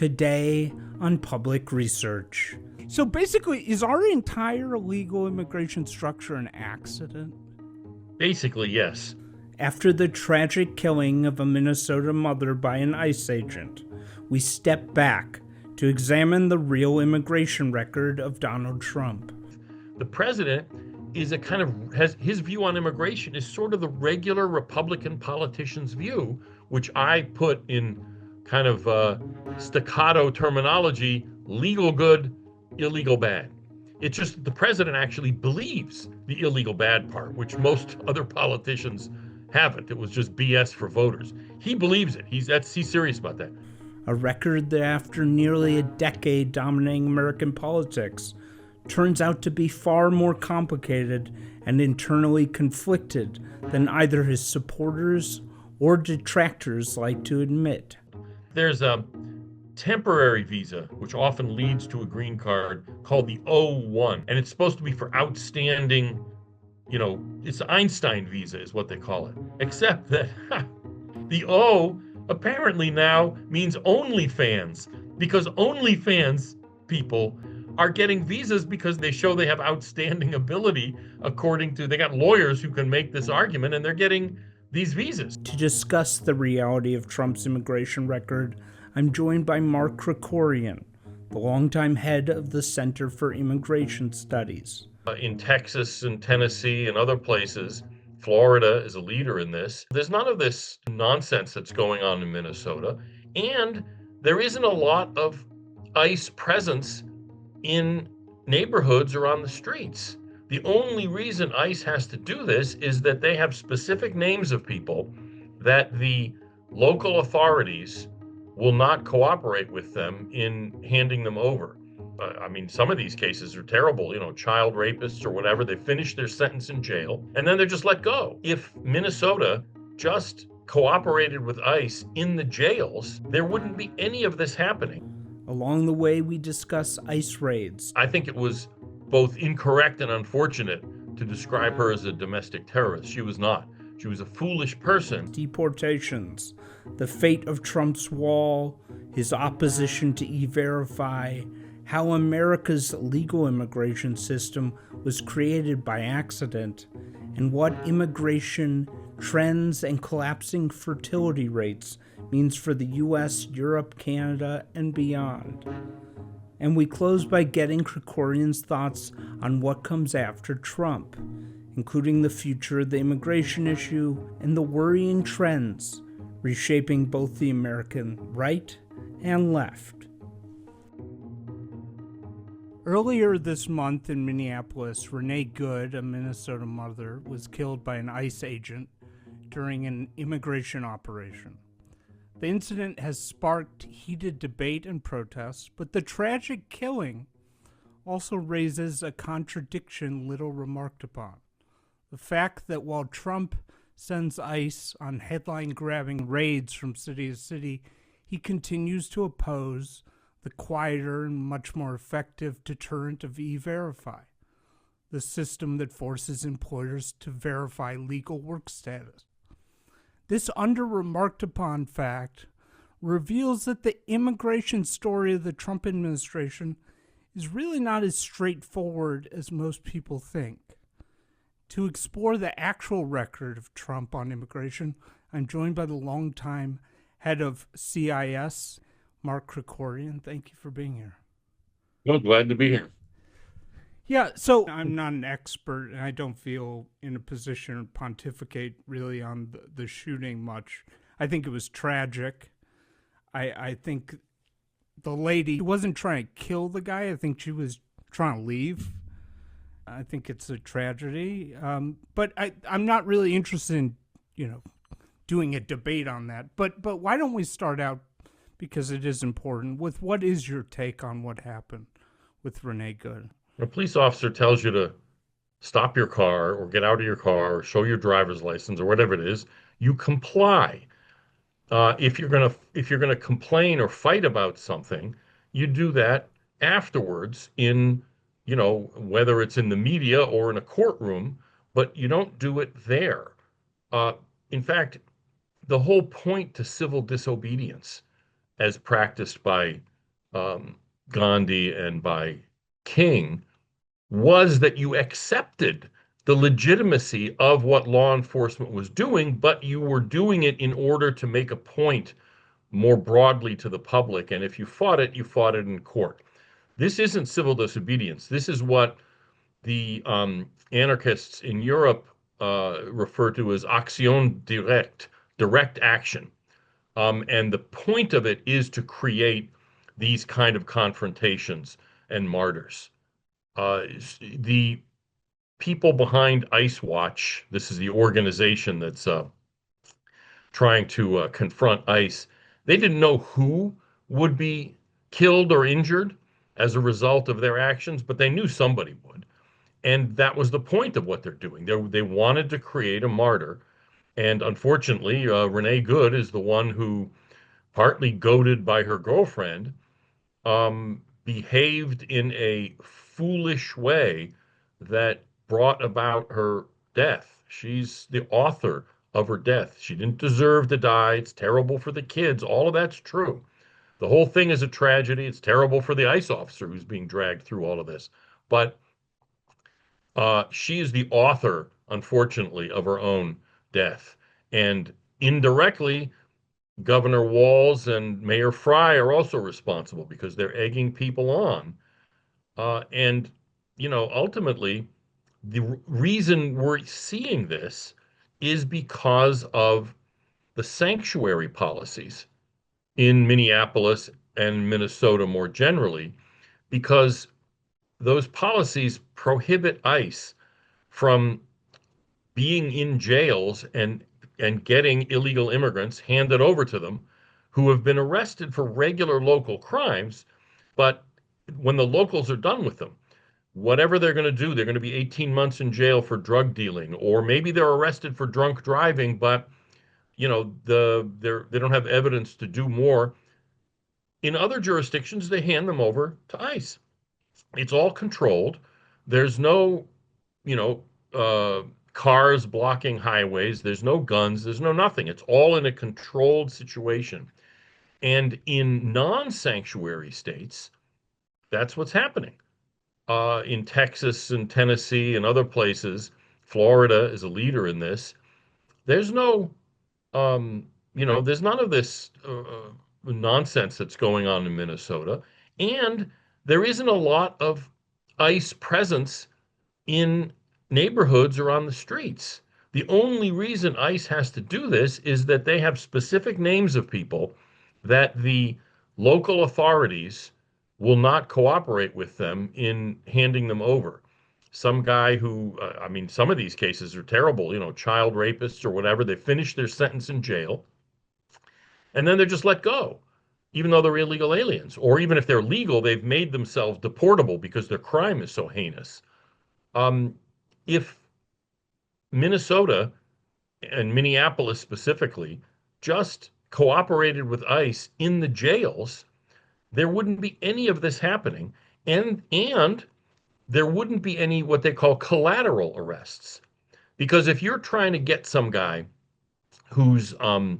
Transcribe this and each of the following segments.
Today on Public Research. So basically, is our entire legal immigration structure an accident? Basically, yes. After the tragic killing of a Minnesota mother by an ICE agent, we step back to examine the real immigration record of Donald Trump. The president is has his view on immigration is sort of the regular Republican politician's view, which I put in kind of staccato terminology: legal good, illegal bad. It's just that the president actually believes the illegal bad part, which most other politicians haven't. It was just BS for voters. He believes it. He's serious about that. A record that, after nearly a decade dominating American politics, turns out to be far more complicated and internally conflicted than either his supporters or detractors like to admit. There's a temporary visa, which often leads to a green card, called the O1, and it's supposed to be for outstanding, it's Einstein visa is what they call it, except that the O apparently now means OnlyFans, because OnlyFans people are getting visas because they show they have outstanding ability. They got lawyers who can make this argument, and they're getting these visas. To discuss the reality of Trump's immigration record, I'm joined by Mark Krikorian, the longtime head of the Center for Immigration Studies. In Texas and Tennessee and other places, Florida is a leader in this. There's none of this nonsense that's going on in Minnesota, and there isn't a lot of ICE presence in neighborhoods or on the streets. The only reason ICE has to do this is that they have specific names of people that the local authorities will not cooperate with them in handing them over. Some of these cases are terrible, child rapists or whatever. They finish their sentence in jail and then they're just let go. If Minnesota just cooperated with ICE in the jails, there wouldn't be any of this happening. Along the way, we discuss ICE raids. I think it was both incorrect and unfortunate to describe her as a domestic terrorist. She was not. She was a foolish person. Deportations, the fate of Trump's wall, his opposition to E-Verify, how America's legal immigration system was created by accident, and what immigration trends and collapsing fertility rates means for the US, Europe, Canada, and beyond. And we close by getting Krikorian's thoughts on what comes after Trump, including the future of the immigration issue and the worrying trends reshaping both the American right and left. Earlier this month in Minneapolis, Rene Good, a Minnesota mother, was killed by an ICE agent during an immigration operation. The incident has sparked heated debate and protest, but the tragic killing also raises a contradiction little remarked upon. The fact that while Trump sends ICE on headline-grabbing raids from city to city, he continues to oppose the quieter and much more effective deterrent of E-Verify, the system that forces employers to verify legal work status. This under-remarked upon fact reveals that the immigration story of the Trump administration is really not as straightforward as most people think. To explore the actual record of Trump on immigration, I'm joined by the longtime head of CIS, Mark Krikorian. Thank you for being here. Well, glad to be here. Yeah, so I'm not an expert, and I don't feel in a position to pontificate really on the shooting much. I think it was tragic. I think the lady wasn't trying to kill the guy. I think she was trying to leave. I think it's a tragedy. But I'm not really interested in, doing a debate on that. But why don't we start out, because it is important, with what is your take on what happened with Rene Good? A police officer tells you to stop your car or get out of your car or show your driver's license or whatever it is. You comply. If you're gonna complain or fight about something, you do that afterwards in, whether it's in the media or in a courtroom, but you don't do it there. In fact, the whole point to civil disobedience, as practiced by um, Gandhi and by King was that you accepted the legitimacy of what law enforcement was doing, but you were doing it in order to make a point more broadly to the public. And if you fought it, you fought it in court. This isn't civil disobedience. This is what the anarchists in Europe refer to as action directe, direct action. And the point of it is to create these kind of confrontations and martyrs. The people behind Ice Watch, this is the organization that's trying to confront ICE, they didn't know who would be killed or injured as a result of their actions, but they knew somebody would. And that was the point of what they're doing. They wanted to create a martyr. And unfortunately, Rene Good is the one who, partly goaded by her girlfriend, behaved in a foolish way that brought about her death. She's the author of her death. She didn't deserve to die. It's terrible for the kids. All of that's true. The whole thing is a tragedy. It's terrible for the ICE officer who's being dragged through all of this. But she is the author, unfortunately, of her own death. And indirectly, Governor Walz and Mayor Fry are also responsible because they're egging people on. And, ultimately, the reason we're seeing this is because of the sanctuary policies in Minneapolis and Minnesota more generally, because those policies prohibit ICE from being in jails and getting illegal immigrants handed over to them who have been arrested for regular local crimes, but when the locals are done with them, whatever they're going to do, they're going to be 18 months in jail for drug dealing, or maybe they're arrested for drunk driving, but they don't have evidence to do more. In other jurisdictions, they hand them over to ICE. It's all controlled. There's no, you know, cars blocking highways. There's no guns. There's no nothing. It's all in a controlled situation. And in non-sanctuary states, that's what's happening. In Texas and Tennessee and other places, Florida is a leader in this. There's no, there's none of this nonsense that's going on in Minnesota. And there isn't a lot of ICE presence in neighborhoods or on the streets. The only reason ICE has to do this is that they have specific names of people that the local authorities will not cooperate with them in handing them over. Some guy who, some of these cases are terrible, child rapists or whatever, they finish their sentence in jail and then they're just let go, even though they're illegal aliens. Or even if they're legal, they've made themselves deportable because their crime is so heinous. If Minnesota and Minneapolis specifically just cooperated with ICE in the jails, there wouldn't be any of this happening, and there wouldn't be any what they call collateral arrests. Because if you're trying to get some guy who's a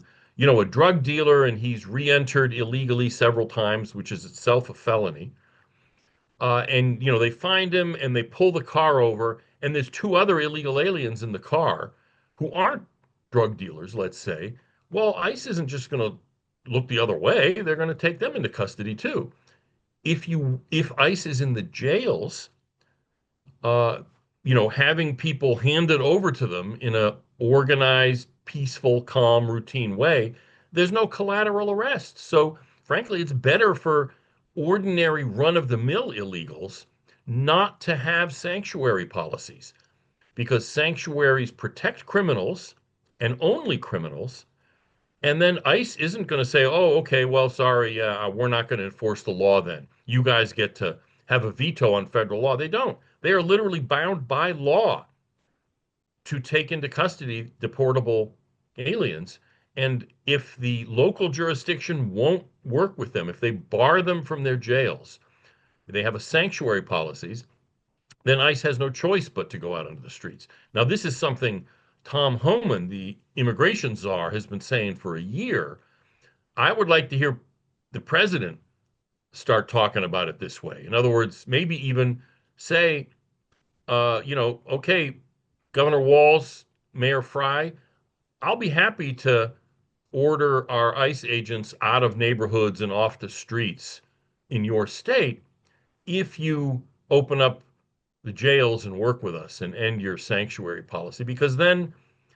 drug dealer and he's re-entered illegally several times, which is itself a felony, and they find him and they pull the car over, and there's two other illegal aliens in the car who aren't drug dealers, let's say. Well, ICE isn't just going to look the other way. They're going to take them into custody too. If ICE is in the jails, uh, having people handed over to them in a organized, peaceful, calm, routine way, there's no collateral arrest. So frankly, it's better for ordinary run-of-the-mill illegals not to have sanctuary policies, because sanctuaries protect criminals and only criminals. And then ICE isn't going to say, oh, okay, well, sorry, yeah, we're not going to enforce the law then. You guys get to have a veto on federal law. They don't. They are literally bound by law to take into custody deportable aliens. And if the local jurisdiction won't work with them, if they bar them from their jails, they have a sanctuary policies, then ICE has no choice but to go out into the streets. Now, this is something Tom Homan, the immigration czar, has been saying for a year. I would like to hear the president start talking about it this way. In other words, maybe even say, okay, Governor Walz, Mayor Fry, I'll be happy to order our ICE agents out of neighborhoods and off the streets in your state if you open up the jails and work with us and end your sanctuary policy, because then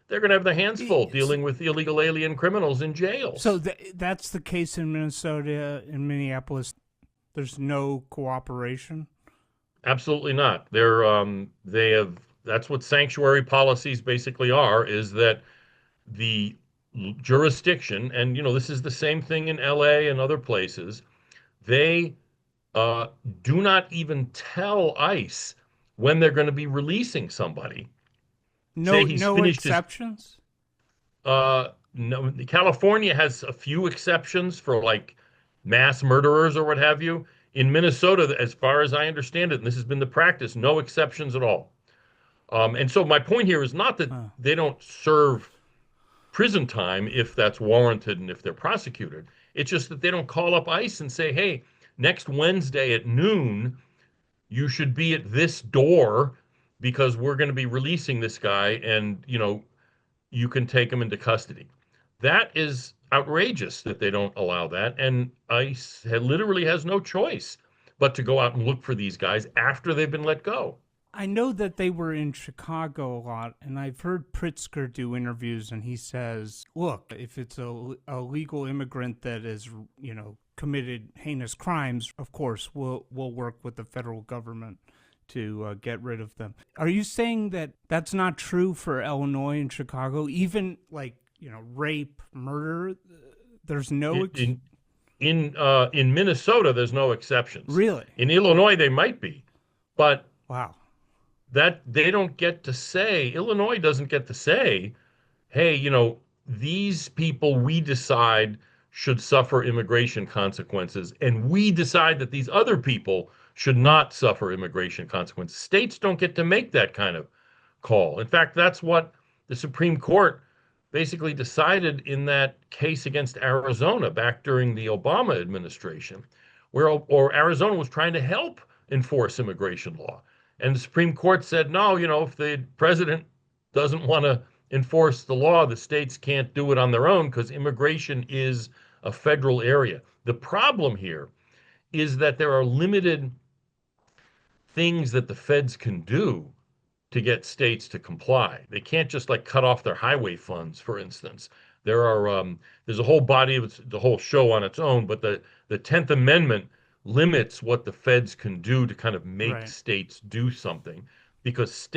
they're going to have their hands full It's- dealing with illegal alien criminals in So jails. that's the case in Minnesota, in Minneapolis. There's no cooperation. Absolutely not. They have, that's what sanctuary policies basically are, is that the jurisdiction, and this is the same thing in LA and other places, they uh, do not even tell ICE when they're going to be releasing somebody. Say he's No finished his exceptions. no, California has a few exceptions for like mass murderers or what have you. In Minnesota, as far as I understand it, and this has been the practice, no exceptions at all. And so my point here is not that Huh. they don't serve prison time if that's warranted and if they're prosecuted. It's just that they don't call up ICE and say, hey, next Wednesday at noon, you should be at this door because we're going to be releasing this guy and, you can take him into custody. That is outrageous that they don't allow that. And ICE literally has no choice but to go out and look for these guys after they've been let go. I know that they were in Chicago a lot, and I've heard Pritzker do interviews, and he says, "Look, if it's a legal immigrant that is, committed heinous crimes, of course we'll work with the federal government to get rid of them." Are you saying that that's not true for Illinois and Chicago? Even like rape, murder, there's no In Minnesota, there's no exceptions. really. In Illinois, they might be, but Wow. that they don't get to say. Illinois doesn't get to say, hey, these people we decide should suffer immigration consequences, and we decide that these other people should not suffer immigration consequences. States don't get to make that kind of call. In fact, that's what the Supreme Court basically decided in that case against Arizona back during the Obama administration, where Arizona was trying to help enforce immigration law. And the Supreme Court said, no, if the president doesn't want to enforce the law, the states can't do it on their own because immigration is a federal area. The problem here is that there are limited things that the feds can do to get states to comply. They can't just like cut off their highway funds, for instance. There's a whole body of the whole show on its own, but the 10th Amendment limits what the feds can do to kind of make Right. states do something, because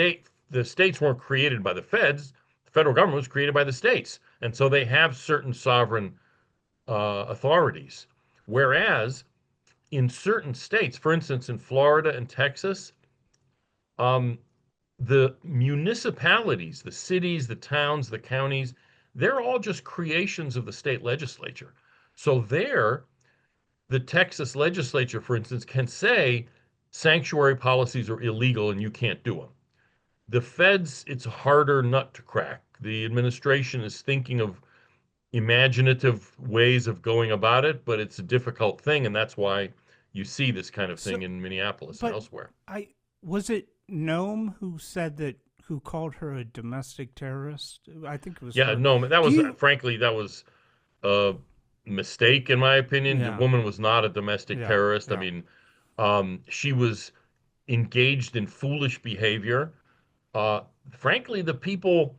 the states weren't created by the feds. The federal government was created by the states, and so they have certain sovereign authorities. Whereas in certain states, for instance, in Florida and Texas, um, the municipalities, the cities, the towns, the counties, they're all just creations of the state legislature. So there, the Texas legislature, for instance, can say sanctuary policies are illegal and you can't do them. The feds, it's a harder nut to crack. The administration is thinking of imaginative ways of going about it, but it's a difficult thing, and that's why you see this kind of So, thing in Minneapolis and but elsewhere. I was it Noam who called her a domestic terrorist? I think it was Yeah, her. no, that Do was you? frankly that was a mistake in my opinion. The Yeah, woman was not a domestic yeah, terrorist. I yeah. mean, she was engaged in foolish behavior. Uh, Frankly, the people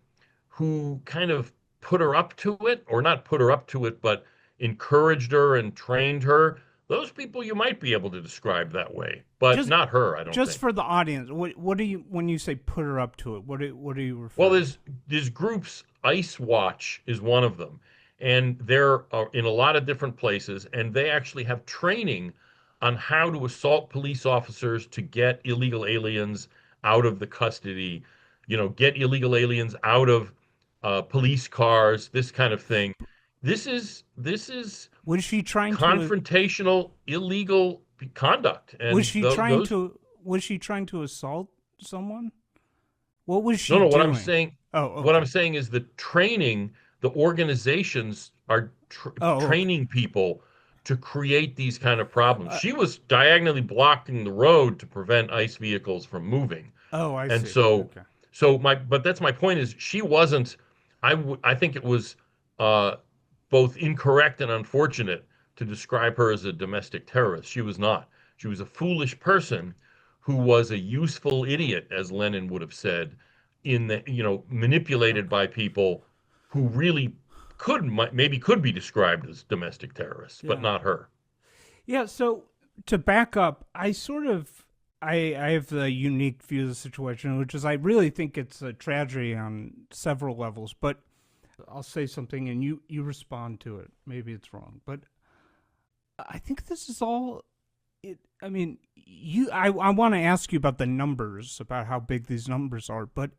who kind of put her up to it, or not put her up to it, but encouraged her and trained her, those people you might be able to describe that way, but Just not her, I don't just think. for the audience, what do you when you say put her up to it? What are you Well, referring? there's groups. Ice Watch is one of them, and they're in a lot of different places, and they actually have training on how to assault police officers to get illegal aliens out of the custody, get illegal aliens out of police cars, this kind of thing. This is Was she trying to? confrontational, illegal conduct, Was and she trying those. to? Was she trying to assault someone? What was No, she no, doing? Oh, what I'm okay. saying is the training, the organizations are Oh, okay. training people to create these kind of problems. Uh, She was diagonally blocking the road to prevent ICE vehicles from moving. oh, I And see. so, Okay. but that's my point is she wasn't, I think it was uh, both incorrect and unfortunate to describe her as a domestic terrorist. She was not. She was a foolish person who was a useful idiot, as Lenin would have said, manipulated Okay. by people who really maybe could be described as domestic terrorists, but Yeah. not her. Yeah. So to back up, I have a unique view of the situation, which is I really think it's a tragedy on several levels. But I'll say something and you respond to it. Maybe it's wrong, but I think this is all. I mean, I want to ask you about the numbers, about how big these numbers are, but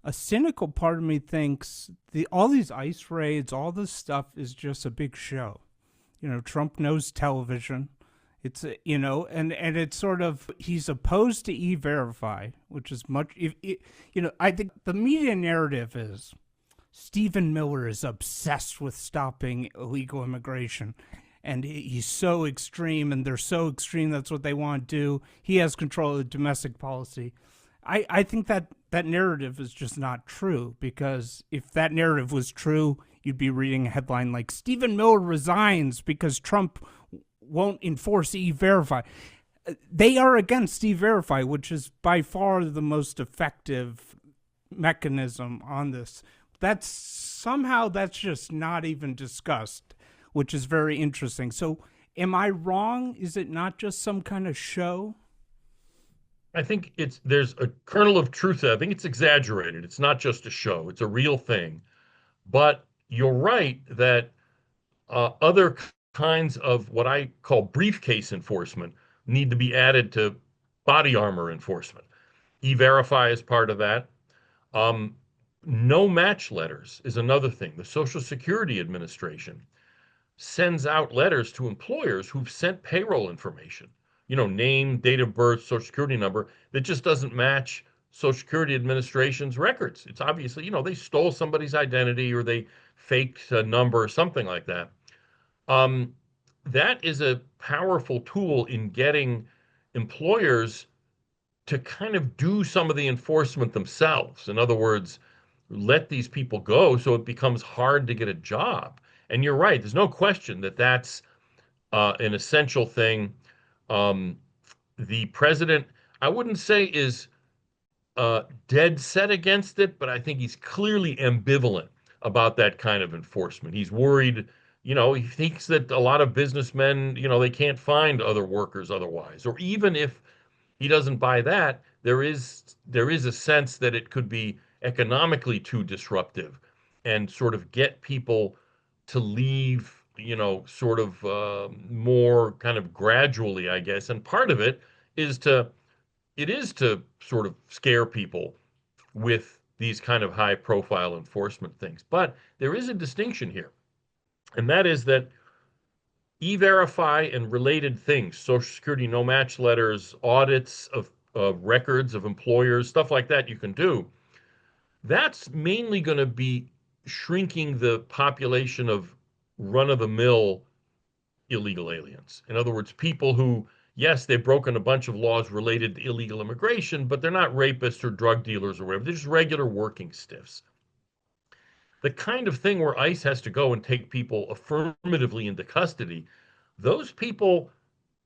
a cynical part of me thinks all these ICE raids, all this stuff is just a big show. Trump knows television. It's and it's sort of he's opposed to e-verify, which is much. I think the media narrative is Stephen Miller is obsessed with stopping illegal immigration, and he's so extreme, and they're so extreme. That's what they want to do. He has control of domestic policy. I think that narrative is just not true, because if that narrative was true, you'd be reading a headline like Stephen Miller resigns because Trump won't enforce e-verify. They are against e-verify, which is by far the most effective mechanism on this. That's just not even discussed, which is very interesting. So am I wrong? Is it not just some kind of show? I think there's a kernel of truth there. I think it's exaggerated. It's not just a show. It's a real thing. But you're right that other kinds of what I call briefcase enforcement need to be added to body armor enforcement. E-Verify is part of that. Um, no match letters is another thing. The Social Security Administration sends out letters to employers who've sent payroll information, name, date of birth, social security number, that just doesn't match Social Security Administration's records. It's obviously, they stole somebody's identity or they faked a number or something like that. Um, that is a powerful tool in getting employers to kind of do some of the enforcement themselves. In other words, let these people go so it becomes hard to get a job. And you're right, there's no question that that's an essential thing. Um, the president, I wouldn't say is dead set against it, but I think he's clearly ambivalent about that kind of enforcement. He's worried, he thinks that a lot of businessmen, they can't find other workers otherwise. Or even if he doesn't buy that, there is a sense that it could be economically too disruptive and sort of get people to leave, sort of more kind of gradually, I guess. And part of it is to sort of scare people with these kind of high profile enforcement things. But there is a distinction here, and that is that E-Verify and related things, Social Security no match letters, audits of records of employers, stuff like that you can do. That's mainly going to be shrinking the population of run of the mill illegal aliens. In other words, people who, yes, they've broken a bunch of laws related to illegal immigration, but they're not rapists or drug dealers or whatever. They're just regular working stiffs. The kind of thing where ICE has to go and take people affirmatively into custody, those people,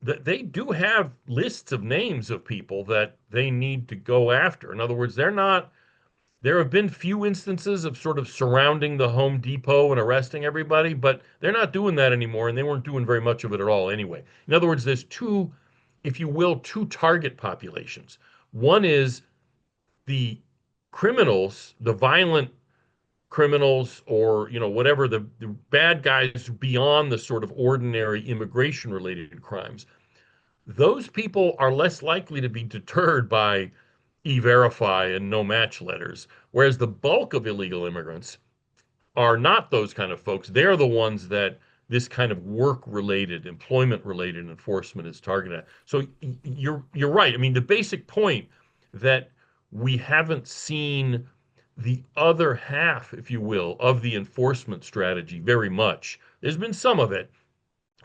they do have lists of names of people that they need to go after. In other words, there have been few instances of sort of surrounding the Home Depot and arresting everybody, but they're not doing that anymore, and they weren't doing very much of it at all anyway. In other words, there's two, if you will, two target populations. One is the criminals, the violent criminals, or whatever, the bad guys beyond the sort of ordinary immigration related crimes. Those people are less likely to be deterred by e-verify and no match letters, whereas the bulk of illegal immigrants are not those kind of folks. They're the ones that this kind of work-related, employment-related enforcement is targeted at. So you're right. I mean, the basic point that we haven't seen the other half, if you will, of the enforcement strategy very much. There's been some of it,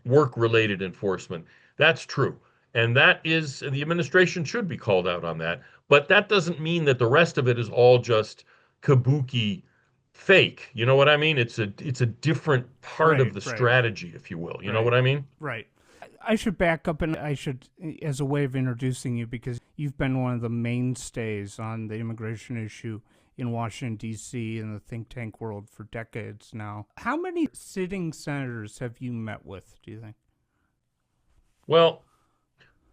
work-related enforcement. That's true. And that is, the administration should be called out on that. But that doesn't mean that the rest of it is all just kabuki fake. You know what I mean? It's a different part of Right, the right, strategy, if you will. You know right, what I mean? right. I should back up and I should, as a way of introducing you, because you've been one of the mainstays on the immigration issue in Washington, D.C., in the think tank world for decades now. How many sitting senators have you met with, do you think? Well,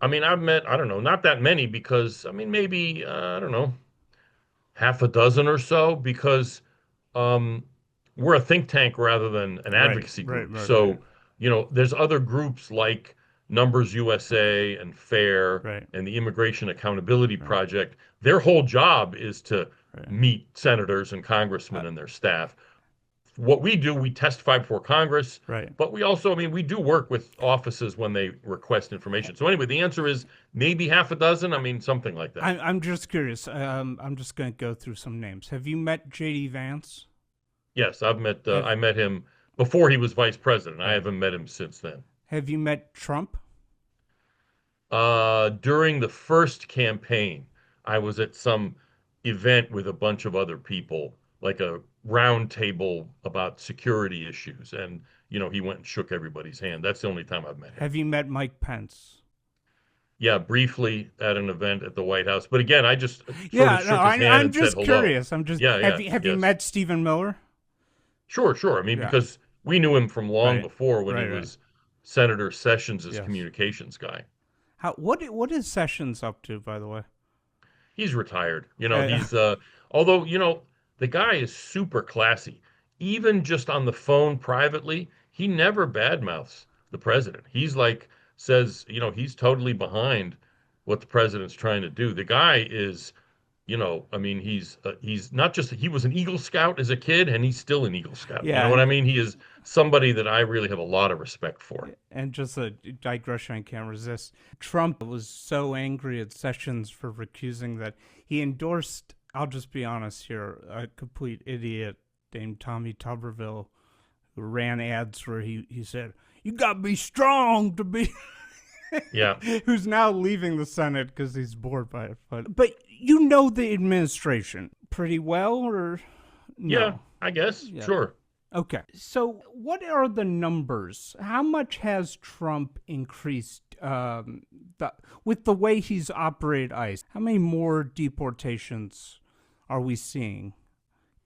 I mean, I've met, I don't know, not that many because, I mean, maybe, I don't know, half a dozen or so because um, we're a think tank rather than an Right, advocacy right, group. right, right, So, there's other groups like Numbers USA and FAIR right, and the Immigration Accountability right, Project. Their whole job is to right. meet senators and Uh, congressmen and their staff. What we do, we testify before Congress, right. but we also, I mean, we do work with offices when they request information. So anyway, the answer is maybe half a dozen. I mean, something like that. I'm just curious. I'm just going to go through some names. Have you met J.D. Vance? Yes, Have I met him before he was vice president. I right. haven't met him since then. Have you met Trump? During the first campaign, I was at some event with a bunch of other people, like a round table about security issues, and he went and shook everybody's hand. That's the only time I've met him. Have you met Mike Pence? Yeah, briefly at an event at the White House, but again, I just sort of Yeah, no, shook his hand I'm and said just hello. curious. I'm just Yeah, yeah, have you yes. met Stephen Miller? Sure, sure. I mean, Yeah, because we knew him from long right, before when he right, right. was Senator Sessions' Yes. communications guy. What is Sessions up to, by the way? He's retired. Uh, He's although, the guy is super classy. Even just on the phone privately, he never badmouths the president. He's like says, he's totally behind what the president's trying to do. The guy is, I mean, he's not just he was an Eagle Scout as a kid and he's still an Eagle Scout. You yeah, know what I mean? He is somebody that I really have a lot of respect for. and just a digression I can't resist. Trump was so angry at Sessions for recusing that he endorsed, I'll just be honest here, a complete idiot named Tommy Tuberville who ran ads where he said, "You got to be strong to be," Yeah. who's now leaving the Senate because he's bored by it. But you know the administration pretty well, or Yeah, no? I guess. Yeah. Sure. Okay. So, what are the numbers? How much has Trump increased with the way he's operated ICE? How many more deportations are we seeing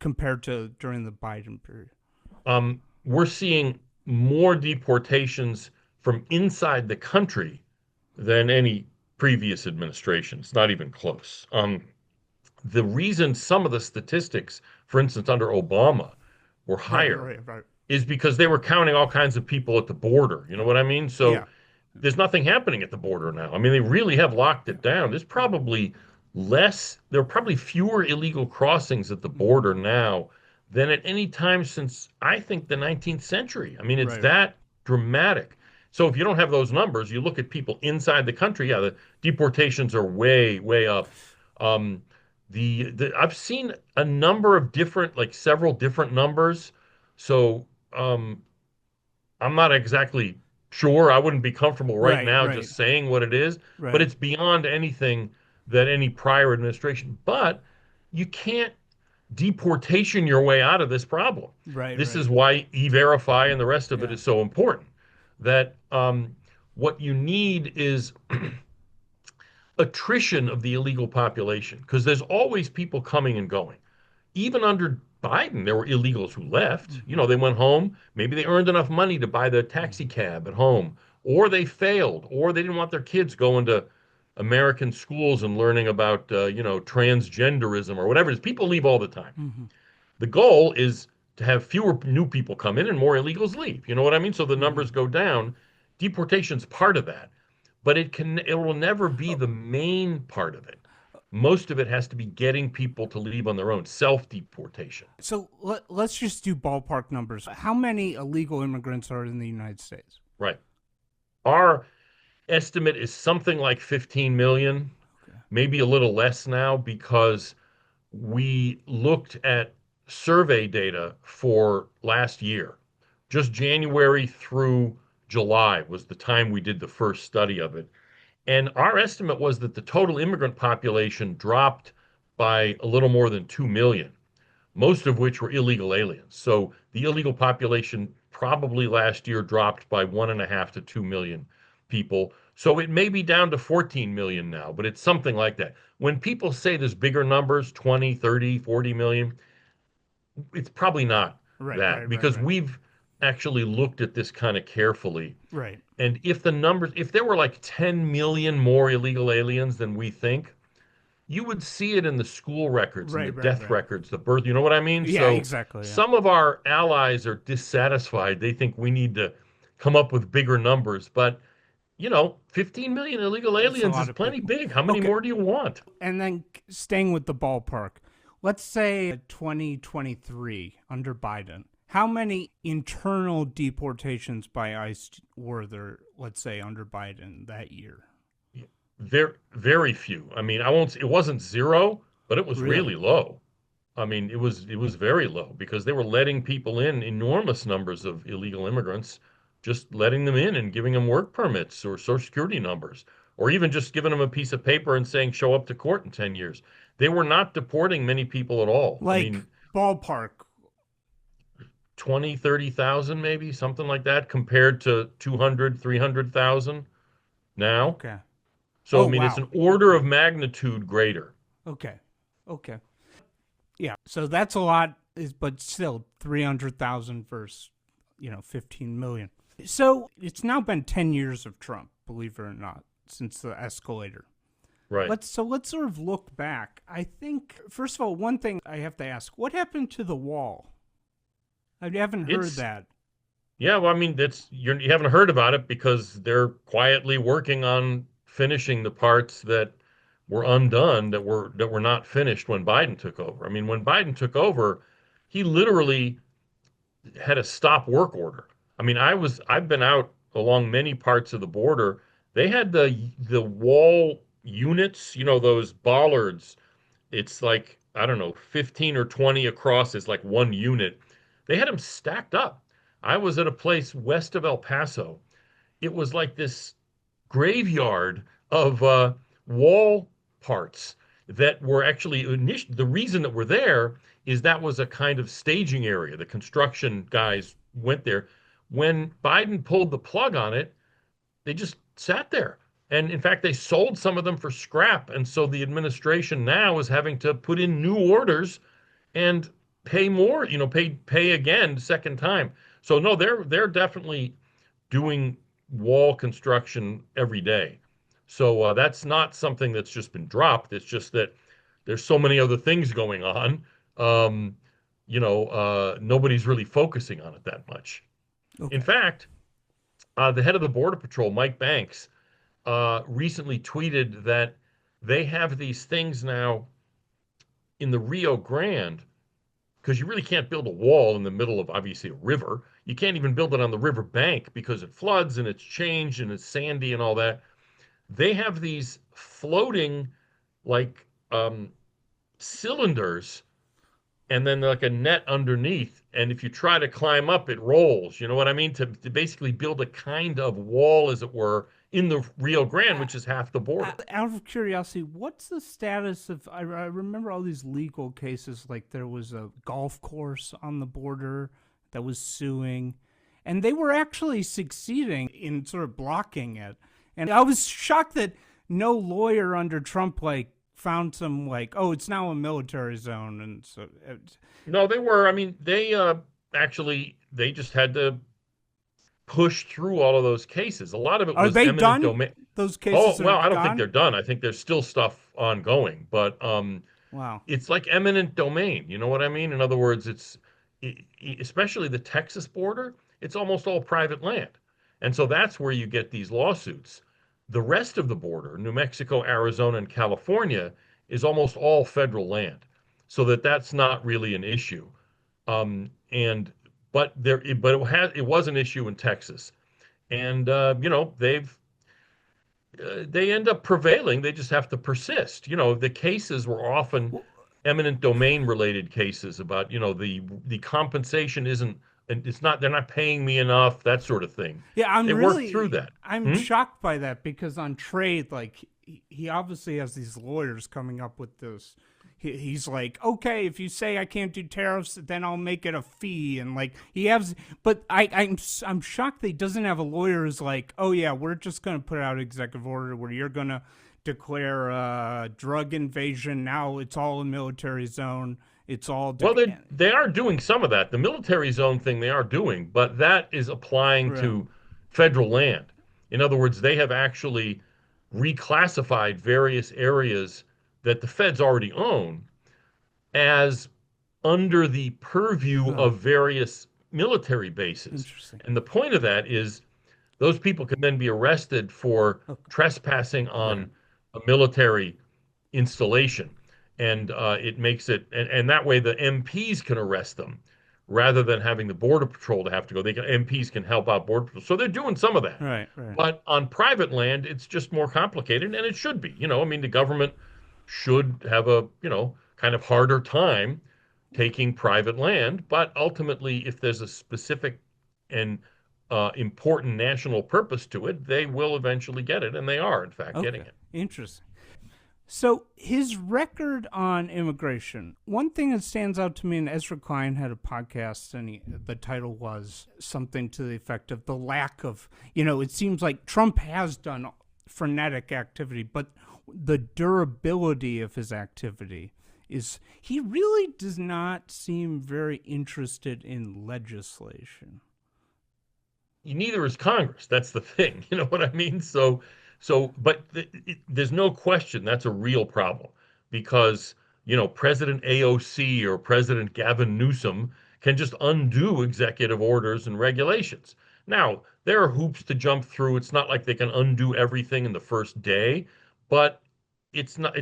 compared to during the Biden period? We're seeing more deportations from inside the country than any previous administration. It's not even close. The reason some of the statistics, for instance, under Obama, were Right, higher right, right. is because they were counting all kinds of people at the border. You know what I mean? So Yeah. there's nothing happening at the border now. I mean, they really have locked it down. There are probably fewer illegal crossings at the Mm-hmm. border now than at any time since I think the 19th century. I mean, it's Right. that dramatic. So if you don't have those numbers, you look at people inside the country, yeah, the deportations are way, way up. Um, I've seen a number of different, like several different numbers. So I'm not exactly sure. I wouldn't be comfortable right Right, now right, just saying what it is, but right. it's beyond anything that any prior administration. But you can't deportation your way out of this problem. Right, This right. is why E-Verify and the rest of it Yeah. is so important. That what you need is attrition of the illegal population because there's always people coming and going. Even under Biden, there were illegals who left. Mm-hmm. They went home. Maybe they earned enough money to buy the taxi cab at home, or they failed, or they didn't want their kids going to American schools and learning about, transgenderism or whatever it is. People leave all the time. Mm-hmm. The goal is to have fewer new people come in and more illegals leave. You know what I mean? So the Mm-hmm. numbers go down. Deportation's part of that, but it will never be the main part of it. Most of it has to be getting people to leave on their own, self-deportation. So let's just do ballpark numbers. How many illegal immigrants are in the United States? Right. Our estimate is something like 15 million, Okay. maybe a little less now because we looked at survey data for last year, just January through July was the time we did the first study of it. And our estimate was that the total immigrant population dropped by a little more than 2 million, most of which were illegal aliens. So the illegal population probably last year dropped by 1.5 to 2 million people. So it may be down to 14 million now, but it's something like that. When people say there's bigger numbers, 20, 30, 40 million, it's probably not Right, that right, right, because right. we've actually looked at this kind of carefully. Right. And if there were like 10 million more illegal aliens than we think, you would see it in the school records and the Right, right, death right. records, the birth, you know what I mean? Yeah, So exactly. Yeah. some of our allies are dissatisfied. They think we need to come up with bigger numbers. But, 15 million illegal That's a aliens lot is of plenty people. big. How many Okay. more do you want? And then staying with the ballpark, let's say 2023 under Biden. How many internal deportations by ICE were there, let's say, under Biden that year? Very, very few. I mean, I won't, it wasn't zero, but it was Really? really low. I mean, it was very low because they were letting people in enormous numbers of illegal immigrants, just letting them in and giving them work permits or social security numbers, or even just giving them a piece of paper and saying show up to court in 10 years. They were not deporting many people at all. I Like mean, ballpark. 20, 30,000 maybe, something like that compared to 200, 300,000 now. Okay. So Oh, I mean, it's wow. an order of magnitude greater. Okay. Okay. Yeah. So that's a lot, but still 300,000 versus, 15 million. So it's now been 10 years of Trump, believe it or not, since the escalator. Right. Let's sort of look back. I think first of all, one thing I have to ask: what happened to the wall? I haven't heard It's that. Yeah, well, I mean, you haven't heard about it because they're quietly working on finishing the parts that were undone, that were not finished when Biden took over. I mean, when Biden took over, he literally had a stop work order. I mean, I've been out along many parts of the border. They had the wall units, those bollards. It's like, I don't know, 15 or 20 across is like one unit. They had them stacked up. I was at a place west of El Paso. It was like this graveyard of wall parts that were actually the reason that we're there is that was a kind of staging area. The construction guys went there. When Biden pulled the plug on it, they just sat there. And in fact, they sold some of them for scrap. And so the administration now is having to put in new orders and pay more, pay again second time. So no, they're definitely doing wall construction every day. So that's not something that's just been dropped. It's just that there's so many other things going on. Um, Nobody's really focusing on it that much. In Okay. fact, the head of the Border Patrol, Mike Banks, recently tweeted that they have these things now in the Rio Grande because you really can't build a wall in the middle of obviously a river. You can't even build it on the river bank because it floods and it's changed and it's sandy and all that. They have these floating like cylinders and then like a net underneath. And if you try to climb up, it rolls. You know what I mean? To basically build a kind of wall, as it were, in the Rio Grande, which is half the border. Out of curiosity, what's the status of? I remember all these legal cases. Like there was a golf course on the border that was suing, and they were actually succeeding in sort of blocking it. And I was shocked that no lawyer under Trump found some oh, it's now a military zone, and so No, they were. I mean, they just had to push through all of those cases. A lot of it are was they eminent done? domain. Those Oh, cases are well, I don't think gone. they're done. I think there's still stuff ongoing, but Wow. it's like eminent domain. You know what I mean? In other words, especially the Texas border, it's almost all private land. And so that's where you get these lawsuits. The rest of the border, New Mexico, Arizona, and California, is almost all federal land. So that's not really an issue. And it was an issue in Texas. And they end up prevailing. They just have to persist. The cases were often Well, eminent domain related cases about, the compensation isn't and they're not paying me enough, that sort of thing. Yeah, They work through that. I'm Hmm? shocked by that because on trade, like he obviously has these lawyers coming up with this. He's like, okay, if you say I can't do tariffs, then I'll make it a fee, and like he has. But I'm shocked that he doesn't have a lawyer who's like, oh yeah, we're just gonna put out executive order where you're gonna declare a drug invasion. Now it's all a military zone. It's all Well, they are doing some of that. The military zone thing they are doing, but that is applying right, to federal land. In other words, they have actually reclassified various areas that the feds already own as under the purview huh, of various military bases. interesting. And the point of that is those people can then be arrested for Okay. trespassing Right. on a military installation. And it makes it, and that way the MPs can arrest them rather than having the Border Patrol to have to go. MPs can help out Border Patrol. So they're doing some of that. Right. Right. But on private land, it's just more complicated, and it should be. I mean, the government should have a, kind of harder time taking private land. But ultimately, if there's a specific and important national purpose to it, they will eventually get it, and they are, in fact, getting Okay. it. Interesting. So his record on immigration, one thing that stands out to me, and Ezra Klein had a podcast, and the title was something to the effect of the lack of, it seems like Trump has done frenetic activity, but the durability of his activity is, he really does not seem very interested in legislation. Neither is Congress. That's the thing. You know what I mean? But there's no question that's a real problem because, President AOC or President Gavin Newsom can just undo executive orders and regulations. Now, there are hoops to jump through. It's not like they can undo everything in the first day, but it's not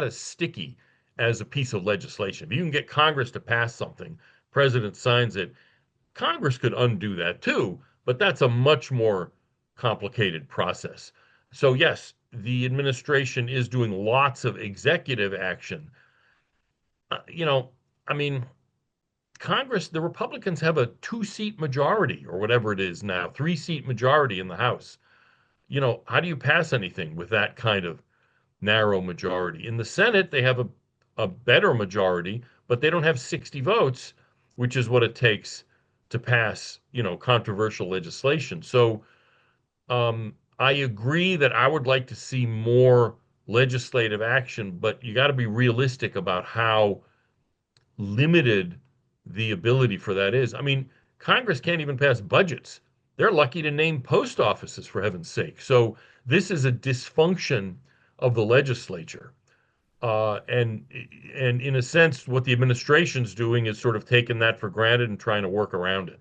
as sticky as a piece of legislation. If you can get Congress to pass something, president signs it, Congress could undo that too, but that's a much more complicated process. So, yes, the administration is doing lots of executive action. Uh, you know, I mean, Congress, the Republicans have a two-seat majority or whatever it is now, three-seat majority in the House. How do you pass anything with that kind of narrow majority? In the Senate, they have a better majority, but they don't have 60 votes, which is what it takes to pass, controversial legislation. So I agree that I would like to see more legislative action, but you got to be realistic about how limited the ability for that is. I mean, Congress can't even pass budgets. They're lucky to name post offices, for heaven's sake. So this is a dysfunction of the legislature. And in a sense, what the administration's doing is sort of taking that for granted and trying to work around it.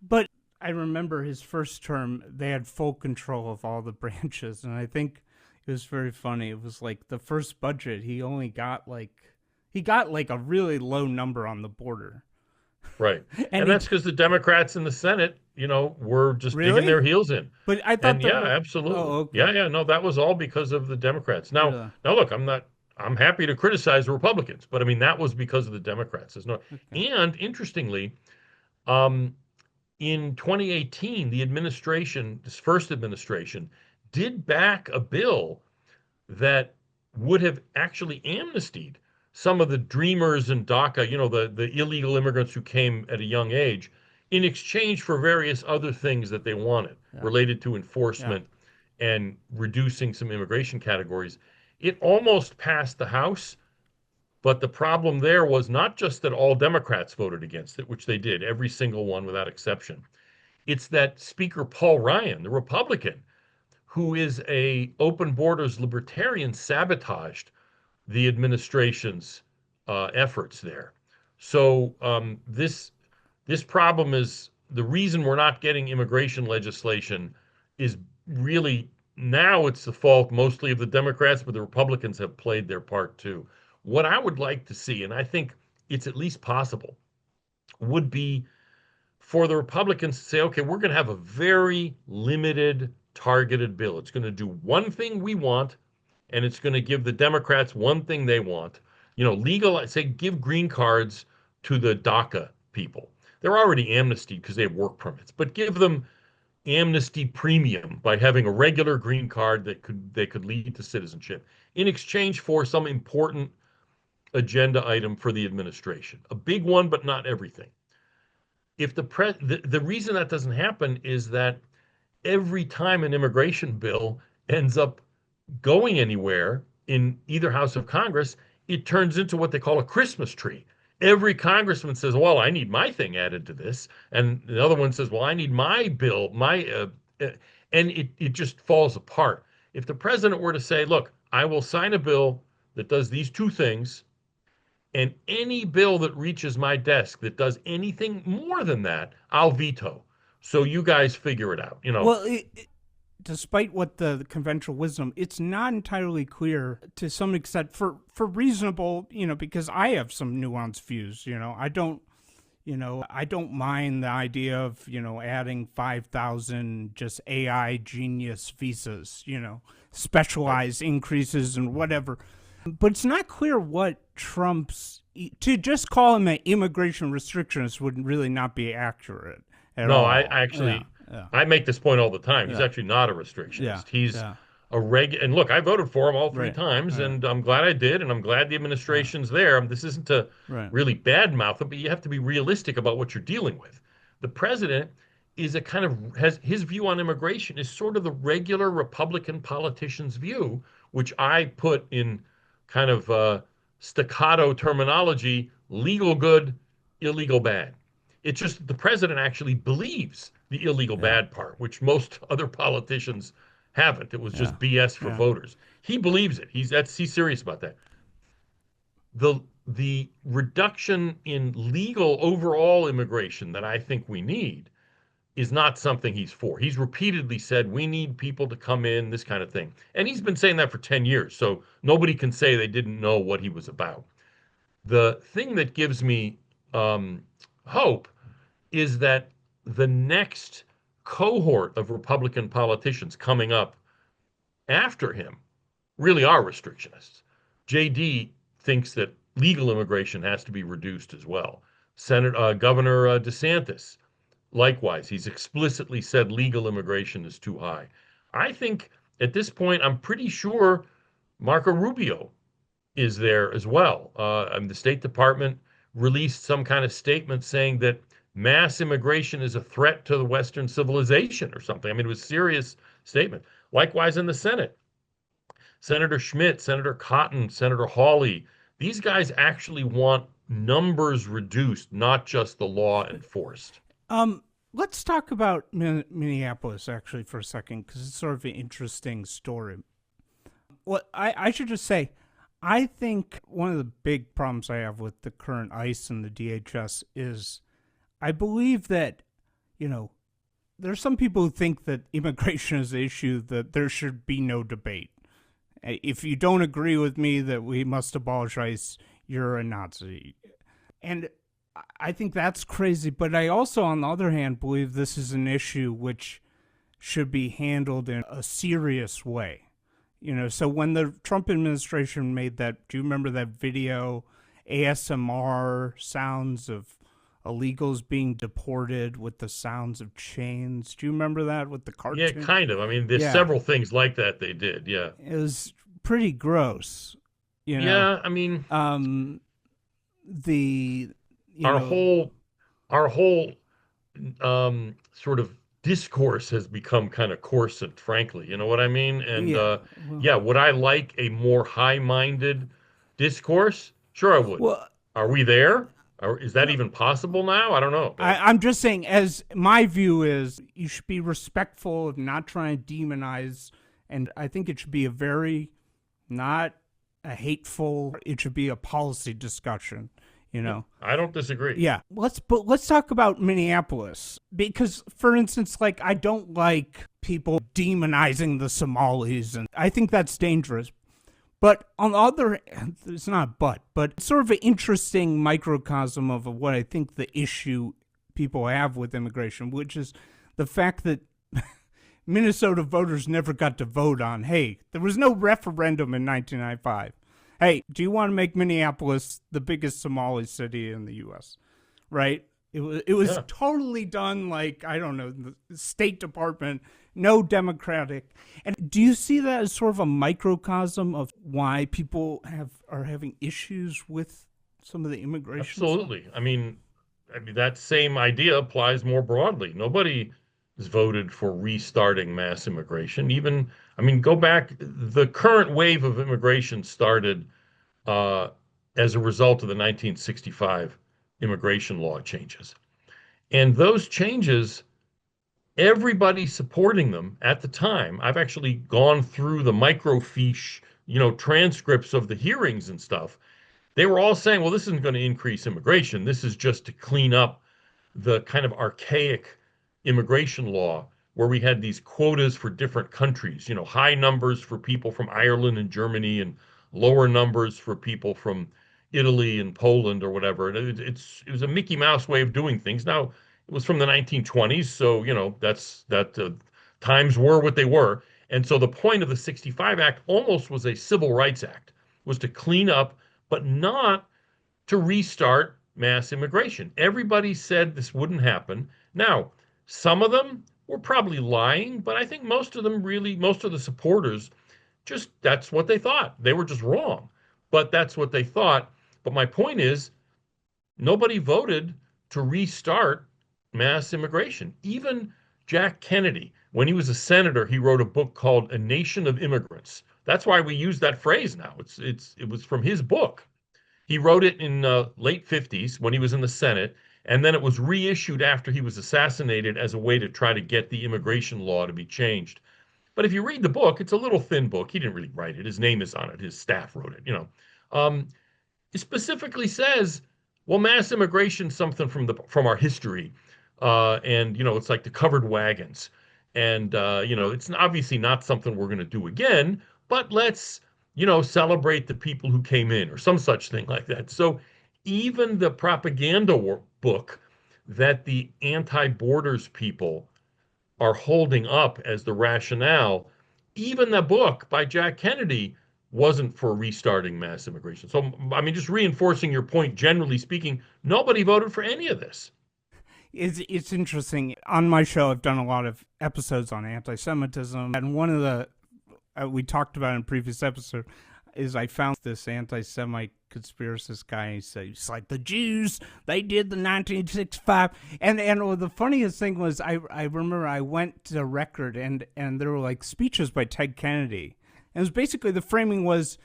But I remember his first term, they had full control of all the branches. And I think it was very funny. It was like the first budget, he got like a really low number on the border. Right. And And he, that's because the Democrats in the Senate, were just digging their really? heels in. But I thought And yeah, the, oh, absolutely. okay. Yeah, yeah, no, that was all because of the Democrats. Now, Really? now look, I'm happy to criticize the Republicans, but I mean that was because of the Democrats. There's no, Okay. and interestingly, um, in 2018, the administration, this first administration, did back a bill that would have actually amnestied some of the dreamers in DACA, the illegal immigrants who came at a young age, in exchange for various other things that they wanted Yeah. related to Yeah. enforcement and reducing some immigration categories. It almost passed the House, but the problem there was not just that all Democrats voted against it, which they did, every single one without exception. It's that Speaker Paul Ryan, the Republican, who is a open borders libertarian, sabotaged the administration's efforts there. So this problem is the reason we're not getting immigration legislation is really now it's the fault mostly of the Democrats, but the Republicans have played their part too. What I would like to see, and I think it's at least possible, would be for the Republicans to say, okay, we're going to have a very limited, targeted bill. It's going to do one thing we want, and it's going to give the Democrats one thing they want. Legal, say, give green cards to the DACA people. They're already amnestied because they have work permits, but give them amnesty premium by having a regular green card that they could lead to citizenship in exchange for some important agenda item for the administration. A big one, but not everything. If the reason that doesn't happen is that every time an immigration bill ends up going anywhere in either house of Congress, it turns into what they call a Christmas tree. Every congressman says, well, I need my thing added to this. And the other one says, well, I need my bill, and it just falls apart. If the president were to say, look, I will sign a bill that does these two things, and any bill that reaches my desk that does anything more than that, I'll veto. So you guys figure it out. Well, despite what the conventional wisdom, it's not entirely clear to some extent for reasonable, because I have some nuanced views. I don't mind the idea of, adding 5,000 just AI genius visas, specialized increases and whatever. But it's not clear what to just call him an immigration restrictionist would really not be accurate at all. No, I actually, I make this point all the time. He's actually not a restrictionist. He's a and look, I voted for him all three times, and I'm glad I did, and I'm glad the administration's there. This isn't to really badmouth him, but you have to be realistic about what you're dealing with. The president is has his view on immigration is sort of the regular Republican politician's view, which I put in kind of staccato terminology: legal good, illegal bad. It's just the president actually believes the illegal bad part, which most other politicians haven't. It was just BS for voters. He believes it. He's serious about that. The reduction in legal overall immigration that I think we need is not something he's for. He's repeatedly said we need people to come in, this kind of thing. And he's been saying that for 10 years, so nobody can say they didn't know what he was about. The thing that gives me hope is that the next cohort of Republican politicians coming up after him really are restrictionists. JD thinks that legal immigration has to be reduced as well. Governor DeSantis, likewise, he's explicitly said legal immigration is too high. I think at this point, I'm pretty sure Marco Rubio is there as well. The State Department released some kind of statement saying that mass immigration is a threat to the Western civilization or something. It was a serious statement. Likewise in the Senate, Senator Schmidt, Senator Cotton, Senator Hawley, these guys actually want numbers reduced, not just the law enforced. Let's talk about Minneapolis actually for a second, because it's sort of an interesting story. Well, I should just say, I think one of the big problems I have with the current ICE and the DHS is I believe that, there's some people who think that immigration is an issue that there should be no debate. If you don't agree with me that we must abolish ICE, you're a Nazi. And I think that's crazy. But I also, on the other hand, believe this is an issue which should be handled in a serious way. So when the Trump administration made that, do you remember that video, ASMR sounds of illegals being deported with the sounds of chains? Do you remember that with the cartoon? Yeah, kind of. There's several things like that they did, yeah. It was pretty gross. Yeah, our whole sort of discourse has become kind of coarsened, frankly. You know what I mean? And would I like a more high-minded discourse? Sure, I would. Well, are we there? Is that even possible now? I don't know. I'm just saying, as my view is, you should be respectful of not trying to demonize, and I think it should be not a hateful, it should be a policy discussion, I don't disagree. Yeah. Let's talk about Minneapolis, because, for instance, I don't like people demonizing the Somalis, and I think that's dangerous. But on the other hand, it's not but it's sort of an interesting microcosm of what I think the issue people have with immigration, which is the fact that Minnesota voters never got to vote on, hey, there was no referendum in 1995. Hey, do you want to make Minneapolis the biggest Somali city in the U.S.? Right? It was Yeah, totally done like, I don't know, the State Department, no democratic. And do you see that as sort of a microcosm of why people are having issues with some of the immigration stuff? absolutely. I mean that same idea applies more broadly. Nobody has voted for restarting mass immigration. Even, I mean, go back. The current wave of immigration started uh, as a result of the 1965 immigration law changes, and those changes, everybody supporting them at the time. I've actually gone through the microfiche, transcripts of the hearings and stuff. They were all saying, well, this isn't going to increase immigration. This is just to clean up the kind of archaic immigration law where we had these quotas for different countries, high numbers for people from Ireland and Germany and lower numbers for people from Italy and Poland or whatever. And it was a Mickey Mouse way of doing things. Now, it was from the 1920s, so times were what they were. And so the point of the 65 Act almost was a civil rights act, was to clean up, but not to restart mass immigration. Everybody said this wouldn't happen. Now, some of them were probably lying, but I think most of them really, most of the supporters, just that's what they thought. They were just wrong, but that's what they thought. But my point is, nobody voted to restart mass immigration. Even Jack Kennedy, when he was a senator, he wrote a book called A Nation of Immigrants. That's why we use that phrase now. It was from his book. He wrote it in late 50s when he was in the Senate, and then it was reissued after he was assassinated as a way to try to get the immigration law to be changed. But if you read the book, it's a little thin book. He didn't really write it. His name is on it. His staff wrote it. Um, it specifically says, well, mass immigration is something from our history, and it's like the covered wagons, and it's obviously not something we're going to do again. But let's celebrate the people who came in, or some such thing like that. So even the propaganda book that the anti-borders people are holding up as the rationale, even the book by Jack Kennedy wasn't for restarting mass immigration. So, I mean, just reinforcing your point, generally speaking, nobody voted for any of this. It's interesting. On my show, I've done a lot of episodes on anti-Semitism, and one of the we talked about in a previous episode is I found this anti-Semite conspiracist guy. He's like, the Jews, they did the 1965. And the funniest thing was, I remember I went to the record, and there were like speeches by Ted Kennedy. And it was basically, the framing was,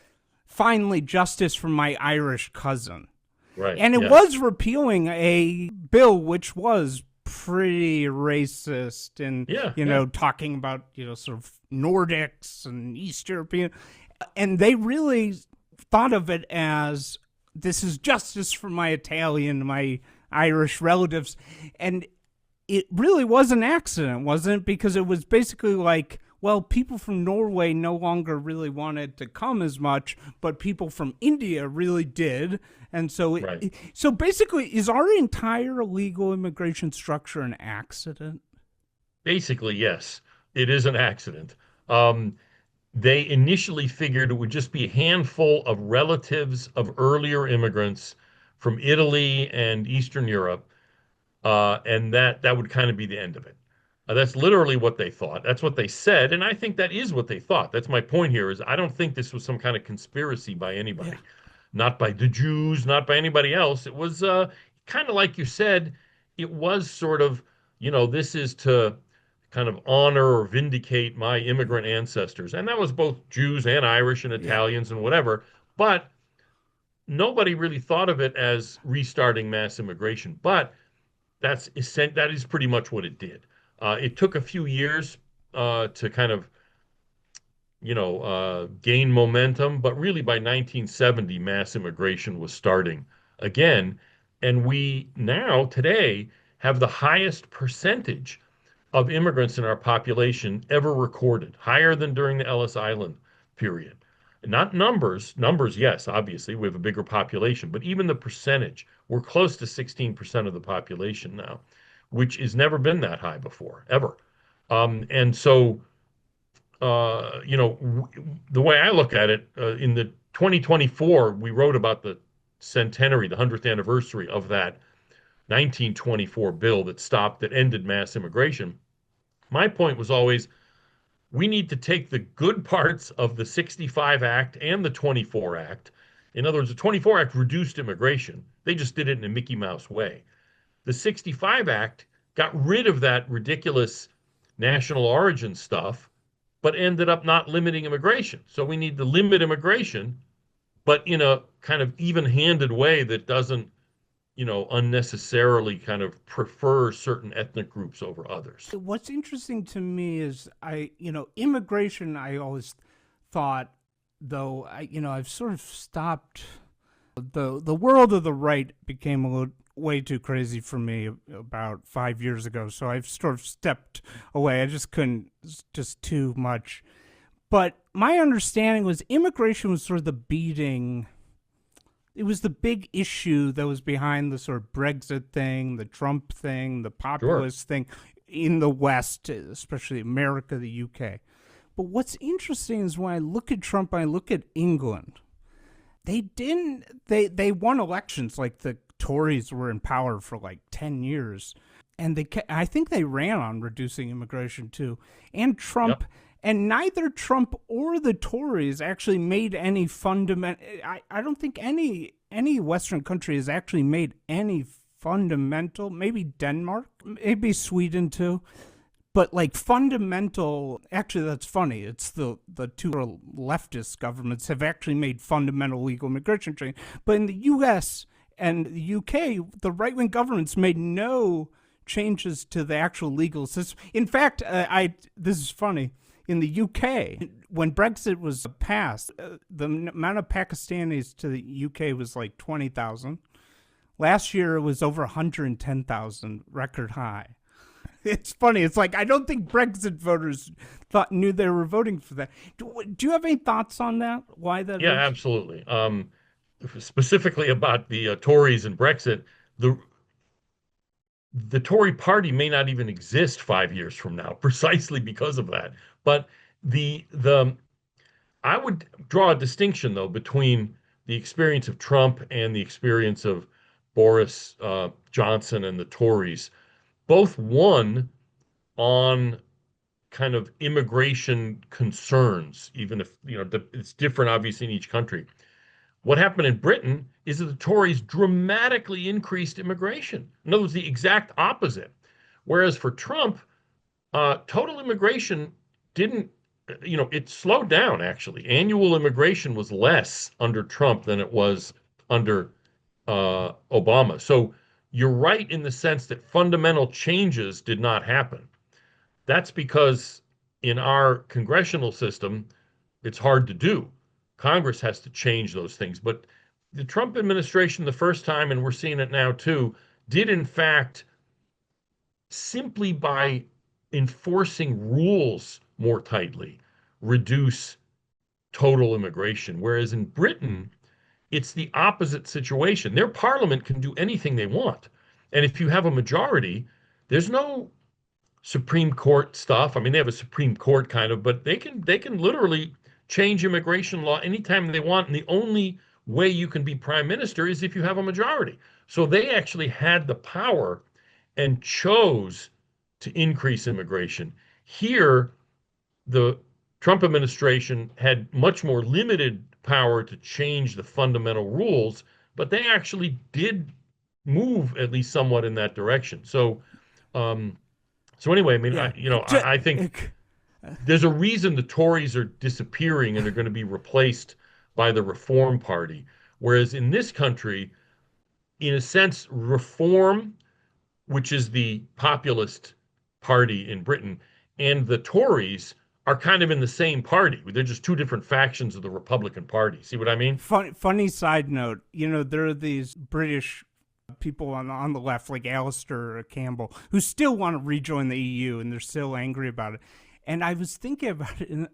finally justice for my Irish cousin. Right. And it Yes. was repealing a bill which was pretty racist, and Yeah. Yeah. talking about sort of Nordics and East European, and they really thought of it as, this is justice for my Italian, my Irish relatives. And it really was an accident, wasn't it? Because it was basically like, well, people from Norway no longer really wanted to come as much, but people from India really did. And so, Right. so basically, is our entire legal immigration structure an accident? Basically, yes, it is an accident. Um, they initially figured it would just be a handful of relatives of earlier immigrants from Italy and Eastern Europe, and that would kind of be the end of it. That's literally what they thought. That's what they said, and I think that is what they thought. That's my point here. Is I don't think this was some kind of conspiracy by Yeah. anybody, not by the Jews, not by anybody else. It was kind of like you said. It was sort of, this is to kind of honor or vindicate my immigrant ancestors, and that was both Jews and Irish and Yeah. Italians and whatever. But nobody really thought of it as restarting mass immigration. But that is pretty much what it did. It took a few years to kind of gain momentum, but really by 1970, mass immigration was starting again, and we now today have the highest percentage of immigrants in our population ever recorded, higher than during the Ellis Island period. Not numbers, numbers, yes, obviously, we have a bigger population, but even the percentage, we're close to 16% of the population now, which has never been that high before, ever. And so, the way I look at it, in the 2024, we wrote about the centenary, the 100th anniversary of that 1924 bill that ended mass immigration. My point was always we need to take the good parts of the 65 Act and the 24 Act. In other words, the 24 Act reduced immigration. They just did it in a Mickey Mouse way. The 65 Act got rid of that ridiculous national origin stuff, but ended up not limiting immigration. So we need to limit immigration, but in a kind of even-handed way that doesn't, unnecessarily kind of prefer certain ethnic groups over others. What's interesting to me is immigration, I always thought, though, I've sort of stopped. The world of the right became a little way too crazy for me about 5 years ago, so I've sort of stepped away. I just couldn't, just too much. But my understanding was immigration was sort of the beating. It was the big issue that was behind the sort of Brexit thing, the Trump thing, the populist thing in the West, especially America, the UK. But what's interesting is when I look at Trump, I look at England. They won elections, like the Tories were in power for like 10 years. And I think they ran on reducing immigration too. And Trump, and neither Trump or the Tories actually made any fundamental, I don't think any Western country has actually made any fundamental, maybe Denmark, maybe Sweden too. But like fundamental, actually that's funny. It's the two leftist governments have actually made fundamental legal immigration change. But in the US and the UK, the right-wing governments made no changes to the actual legal system. In fact, this is funny. In the UK, when Brexit was passed, the amount of Pakistanis to the UK was like 20,000. Last year, it was over 110,000, record high. It's funny. It's like, I don't think Brexit voters knew they were voting for that. Do you have any thoughts on that? Why that? Yeah, absolutely. Specifically about the Tories and Brexit, the Tory party may not even exist 5 years from now, precisely because of that. But I would draw a distinction though between the experience of Trump and the experience of Boris Johnson and the Tories. Both won on kind of immigration concerns, even if it's different obviously in each country. What happened in Britain is that the Tories dramatically increased immigration. In other words, the exact opposite. Whereas for Trump, total immigration didn't, it slowed down actually. Annual immigration was less under Trump than it was under Obama. So you're right in the sense that fundamental changes did not happen. That's because in our congressional system, it's hard to do. Congress has to change those things. But the Trump administration, the first time, and we're seeing it now too, did in fact, simply by enforcing rules more tightly, reduce total immigration. Whereas in Britain, it's the opposite situation. Their parliament can do anything they want. And if you have a majority, there's no Supreme Court stuff. I mean, they have a Supreme Court kind of, but they can literally change immigration law anytime they want. And the only way you can be prime minister is if you have a majority. So they actually had the power and chose to increase immigration. Here, the Trump administration had much more limited power to change the fundamental rules, but they actually did move at least somewhat in that direction. So anyway, I mean, yeah. I think there's a reason the Tories are disappearing and they're going to be replaced by the Reform Party. Whereas in this country, in a sense, Reform, which is the populist party in Britain, and the Tories are kind of in the same party. They're just two different factions of the Republican Party. See what I mean? Funny side note, there are these British people on the left, like Alistair Campbell, who still want to rejoin the EU, and they're still angry about it. And I was thinking about it, and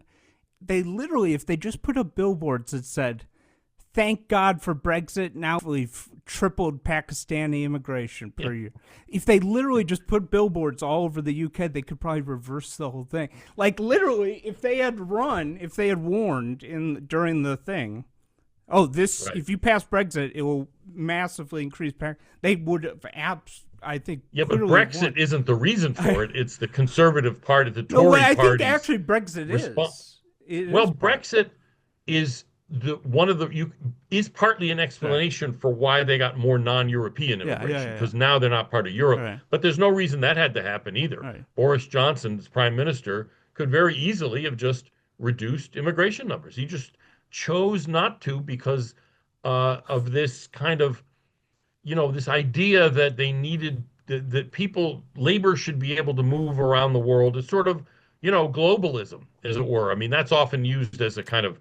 they literally, if they just put up billboards that said, "Thank God for Brexit, now we've tripled Pakistani immigration per year." If they literally just put billboards all over the UK, they could probably reverse the whole thing. Like literally, if they had warned during the thing, Oh, this Right. if you pass Brexit, it will massively increase. They would have I think, Yeah, but clearly won. Brexit isn't the reason for it. It's the Conservative Party, the No, what Tory I think parties actually Brexit respond. is. It Well, is part. Brexit is the one of the you is partly an Right. explanation for why they got more non-European Yeah, yeah, immigration yeah, yeah. because now they're not part of Europe. Right, But there's no reason that had to happen either. right, Boris Johnson, as prime minister, could very easily have just reduced immigration numbers. He just chose not to because of this kind of this idea that they needed that people labor should be able to move around the world. It's sort of globalism, as it were. I mean, that's often used as a kind of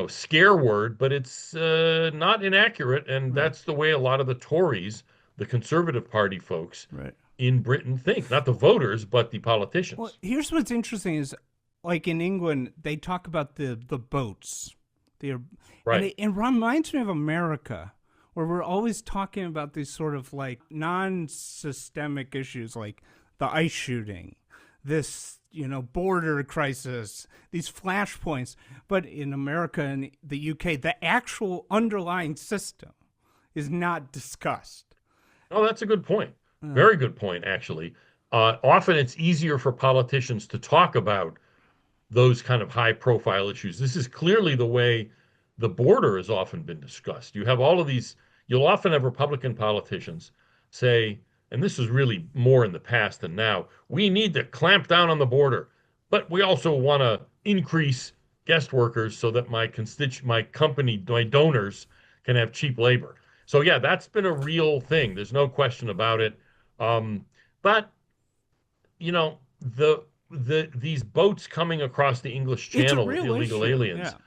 scare word, but it's not inaccurate, and right, that's the way a lot of the Tories, the Conservative Party folks right. in Britain think. Not the voters, but the Well, politicians. here's what's interesting is, like in England, they talk about the boats, the and Right. it reminds me of America, where we're always talking about these sort of like non-systemic issues, like the ice shooting, this border crisis, these flashpoints. But in America and the UK, the actual underlying system is not discussed. Oh, that's a good point. Uh, Very good point, actually. Often it's easier for politicians to talk about those kind of high profile issues. This is clearly the way the border has often been discussed. You have all of these, you'll often have Republican politicians say, and this is really more in the past than now, we need to clamp down on the border, but we also want to increase guest workers so that my company, my donors can have cheap labor. So yeah, that's been a real thing. There's no question about it. But you know, these boats coming across the English it's a Channel with real illegal issue. aliens Yeah.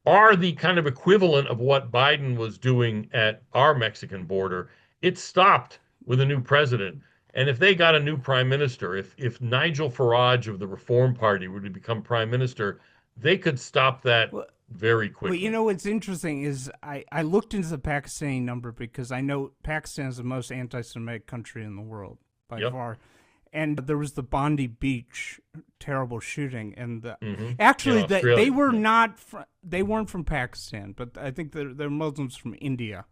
are the kind of equivalent of what Biden was doing at our Mexican border. It stopped with a new president. And if they got a new prime minister, if Nigel Farage of the Reform Party were to become prime minister, they could stop that Well, very Well, quickly. what's interesting is I looked into the Pakistani number because I know Pakistan is the most anti-Semitic country in the world by Yep. far, and there was the Bondi Beach terrible shooting, and Hmm. In actually they Australia. were Yeah. not they weren't from Pakistan, but I think they're Muslims from India,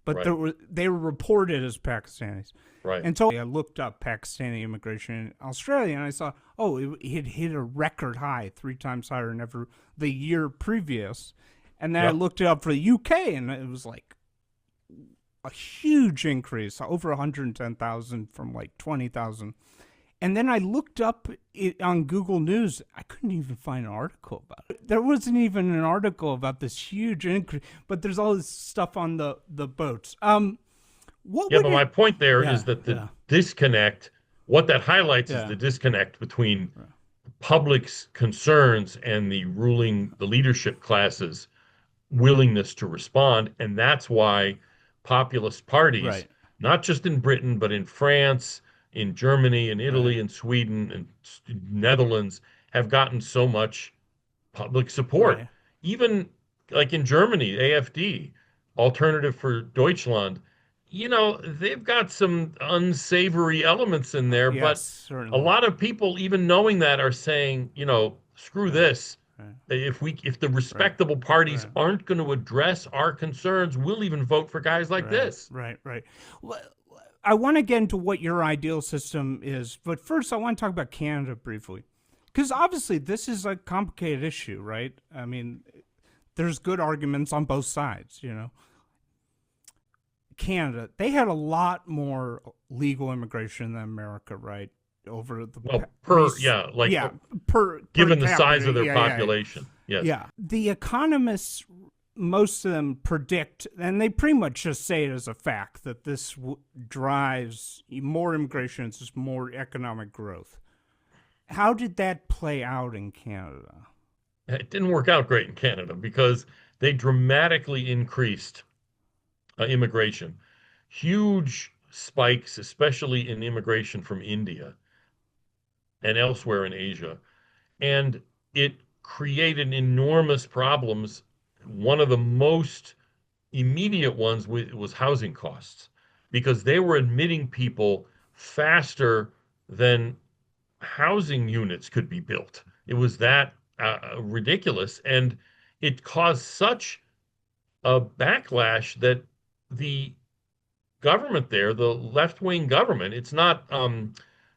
but Right. they were reported as Pakistanis. Right. And so I looked up Pakistani immigration in Australia, and I saw, it had hit a record high, 3 times higher than ever the year previous. And then I Yep. looked it up for the UK, and it was like a huge increase, over 110,000 from like 20,000. And then I looked up it on Google News. I couldn't even find an article about it. There wasn't even an article about this huge increase, but there's all this stuff on the boats. What Yeah, would but my it? point there is Yeah, that the yeah, disconnect, what that highlights is yeah. the disconnect between public's concerns and the leadership classes willingness to respond. And that's why populist parties, Right, not just in Britain, but in France, in Germany, in right, Italy, in Sweden, and Netherlands, have gotten so much public support. right. Even like in Germany, AfD, Alternative for Deutschland, they've got some unsavory elements in there, Yes, but a certainly. lot of people, even knowing that, are saying, screw Right, this. right, If the right, respectable parties right, aren't going to address our concerns, we'll even vote for guys like right, this. right, right. Well, I want to get into what your ideal system is, but first I want to talk about Canada briefly. Because obviously this is a complicated issue, right? I mean, there's good arguments on both sides. Canada, they had a lot more legal immigration than America, right? Over the Well, like yeah, per given the size capita, of their yeah. population, yes. Yeah. The economists, most of them predict, and they pretty much just say it as a fact, that this drives more immigration, it's just more economic growth. How did that play out in Canada? It didn't work out great in Canada because they dramatically increased immigration. Huge spikes, especially in immigration from India and elsewhere in Asia. And it created enormous problems. One of the most immediate ones was housing costs because they were admitting people faster than housing units could be built. It was that ridiculous. And it caused such a backlash that the government there, the left-wing government, it's not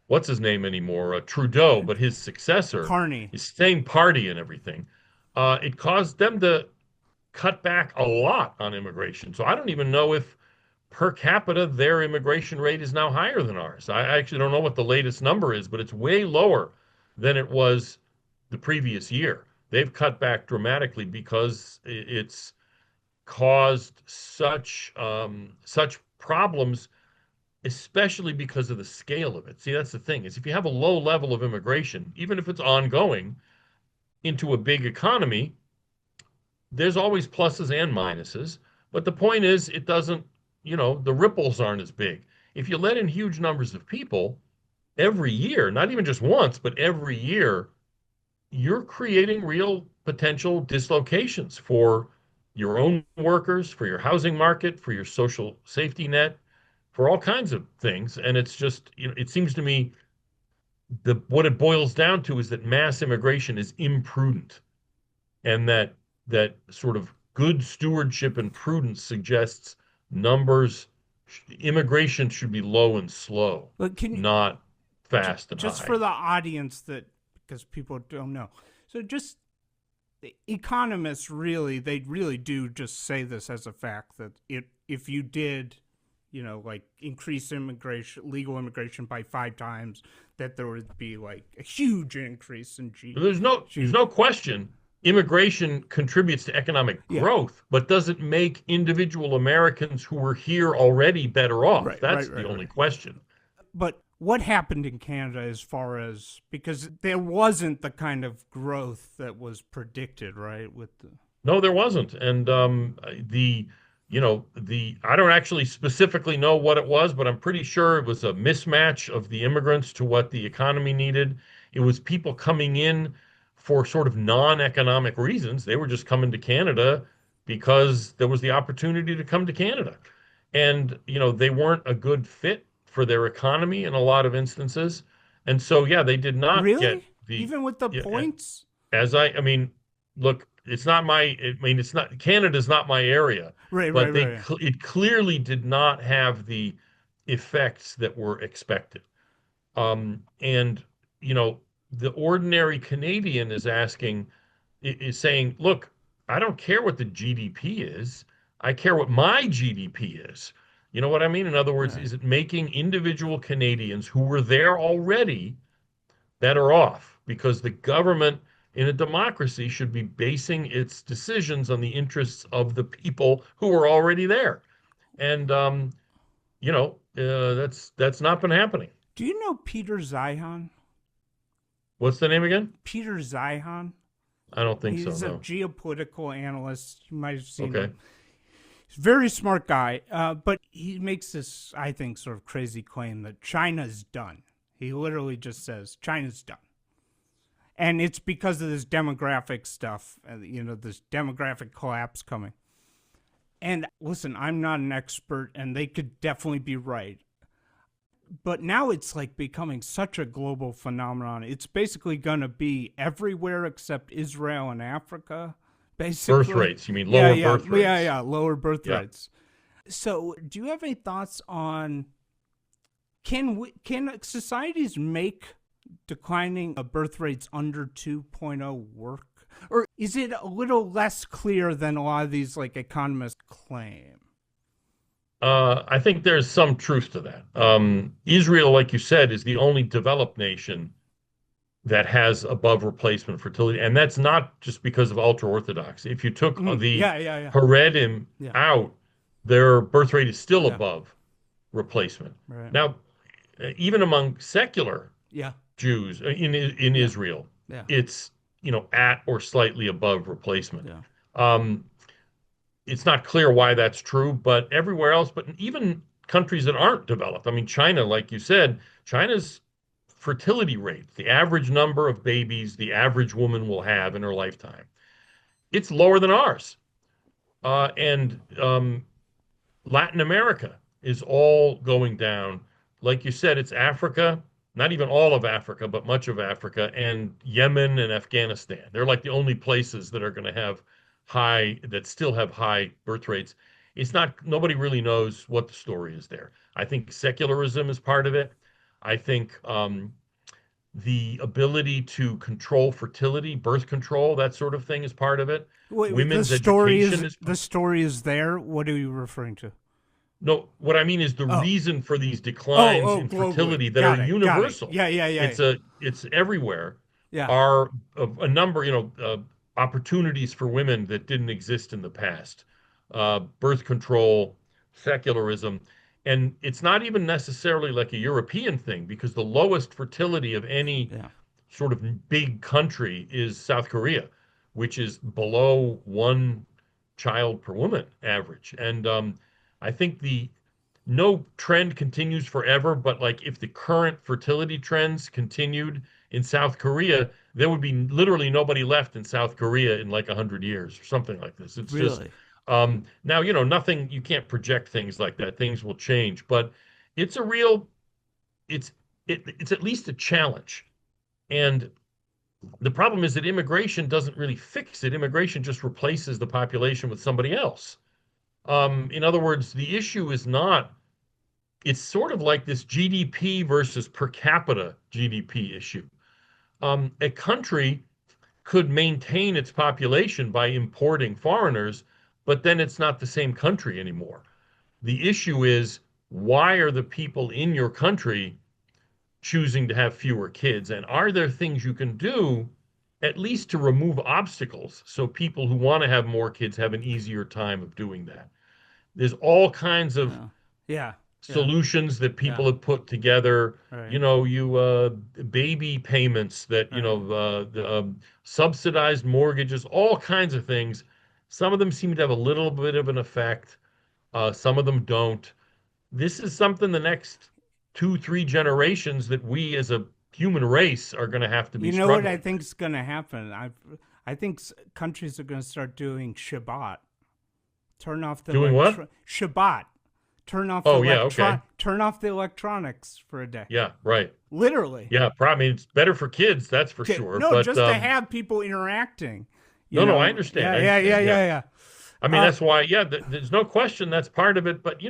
what's his name anymore, Trudeau, but his successor, Carney. his same party and everything. It caused them to cut back a lot on immigration. So I don't even know if per capita their immigration rate is now higher than ours. I actually don't know what the latest number is, but it's way lower than it was the previous year. They've cut back dramatically because it's caused such problems, especially because of the scale of it. See, that's the thing is if you have a low level of immigration, even if it's ongoing into a big economy, there's always pluses and minuses. But the point is, it doesn't, the ripples aren't as big. If you let in huge numbers of people every year, not even just once, but every year, you're creating real potential dislocations for your own workers, for your housing market, for your social safety net, for all kinds of things. And it's just, it seems to me what it boils down to is that mass immigration is imprudent, and that sort of good stewardship and prudence suggests numbers immigration should be low and slow, But can you, not fast and just high. for the audience that, because people don't know, so just the economists really, they really do just say this as a fact that if you did, like increase immigration, legal immigration by 5 times, that there would be like a huge increase in There's no question immigration contributes to economic Yeah. growth, but doesn't make individual Americans who were here already better off. Right, That's right, the right, only right. question. But what happened in Canada as far as, because there wasn't the kind of growth that was predicted, right? With the No, there wasn't. And I don't actually specifically know what it was, but I'm pretty sure it was a mismatch of the immigrants to what the economy needed. It was people coming in for sort of non-economic reasons. They were just coming to Canada because there was the opportunity to come to Canada. And, they weren't a good fit for their economy in a lot of instances. And so, yeah, they did not get really, the, even with the yeah, points, I mean, look, it's not, Canada's not my area, right, right, but right. it clearly did not have the effects that were expected. And, you know, the ordinary Canadian is saying, look, I don't care what the GDP is. I care what my GDP is. You know what I mean? In other words, Right. is it making individual Canadians who were there already better off? Because the government in a democracy should be basing its decisions on the interests of the people who are already there. And that's not been happening. Do you know Peter Zeihan? What's the name again? Peter Zeihan. I don't think so. He's a No. geopolitical analyst. You might have seen Okay. him. He's a very smart guy, but he makes this, I think, sort of crazy claim that China's done. He literally just says China's done, and it's because of this demographic stuff. This demographic collapse coming. And listen, I'm not an expert, and they could definitely be right. But now it's like becoming such a global phenomenon. It's basically going to be everywhere except Israel and Africa, Birth basically. rates. You mean Yeah, lower yeah, birth rates? yeah, yeah, lower birth Yeah. rates. So, do you have any thoughts on can societies make declining birth rates under 2.0 work? Or is it a little less clear than a lot of these like economists claim? I think there's some truth to that. Israel, like you said, is the only developed nation that has above replacement fertility, and that's not just because of ultra orthodox. If you took the Yeah, yeah, yeah, Haredim yeah, out, their birth rate is still yeah. above replacement. Right. Now, even among secular Yeah, Jews in yeah, Israel, yeah, it's at or slightly above replacement. yeah. Um, it's not clear why that's true, but everywhere else, but even countries that aren't developed. I mean, China, like you said, China's fertility rate, the average number of babies the average woman will have in her lifetime, it's lower than ours. And Latin America is all going down. Like you said, it's Africa, not even all of Africa, but much of Africa, and Yemen and Afghanistan. They're like the only places that are going to have high, that still have high birth rates. It's not, nobody really knows what the story is there. I think secularism is part of it. I think the ability to control fertility, birth control, that sort of thing is part of it. Wait, Women's education is the story is there. What are you referring to? no, what I mean is the Oh, reason for these oh, declines oh, in globally. fertility that are Got it. universal. Yeah, yeah, yeah, It's everywhere. yeah. Are a number, opportunities for women that didn't exist in the past. Birth control, secularism, and it's not even necessarily like a European thing because the lowest fertility of any Yeah. sort of big country is South Korea, which is below one child per woman average. And I think the no trend continues forever, but like if the current fertility trends continued in South Korea, there would be literally nobody left in South Korea in like 100 years or something like this. It's just Really? now, nothing, you can't project things like that. Things will change, but it's a real, it's, it's at least a challenge. And the problem is that immigration doesn't really fix it. Immigration just replaces the population with somebody else. In other words, the issue is not, it's sort of like this GDP versus per capita GDP issue. A country could maintain its population by importing foreigners, but then it's not the same country anymore. The issue is why are the people in your country choosing to have fewer kids? And are there things you can do at least to remove obstacles so people who want to have more kids have an easier time of doing that? There's all kinds of Yeah. Yeah. Yeah. solutions that Yeah. people have put together. Right. Baby payments that Right. subsidized mortgages, all kinds of things. Some of them seem to have a little bit of an effect. Some of them don't. This is something the next 2, 3 generations that we as a human race are going to have to be You know what I struggling think with. is going to happen? I think countries are going to start doing Shabbat. Turn off the Doing what? Shabbat. Oh yeah, okay. Turn off the electronics for a day. Yeah, right. Literally. Yeah, probably it's better for kids, that's for sure. No, But just to have people interacting. You no, I know. understand. Yeah. I Yeah. Yeah. understand. Yeah. Yeah. Yeah. I mean, Uh, that's why, yeah, there's no question that's part of it. But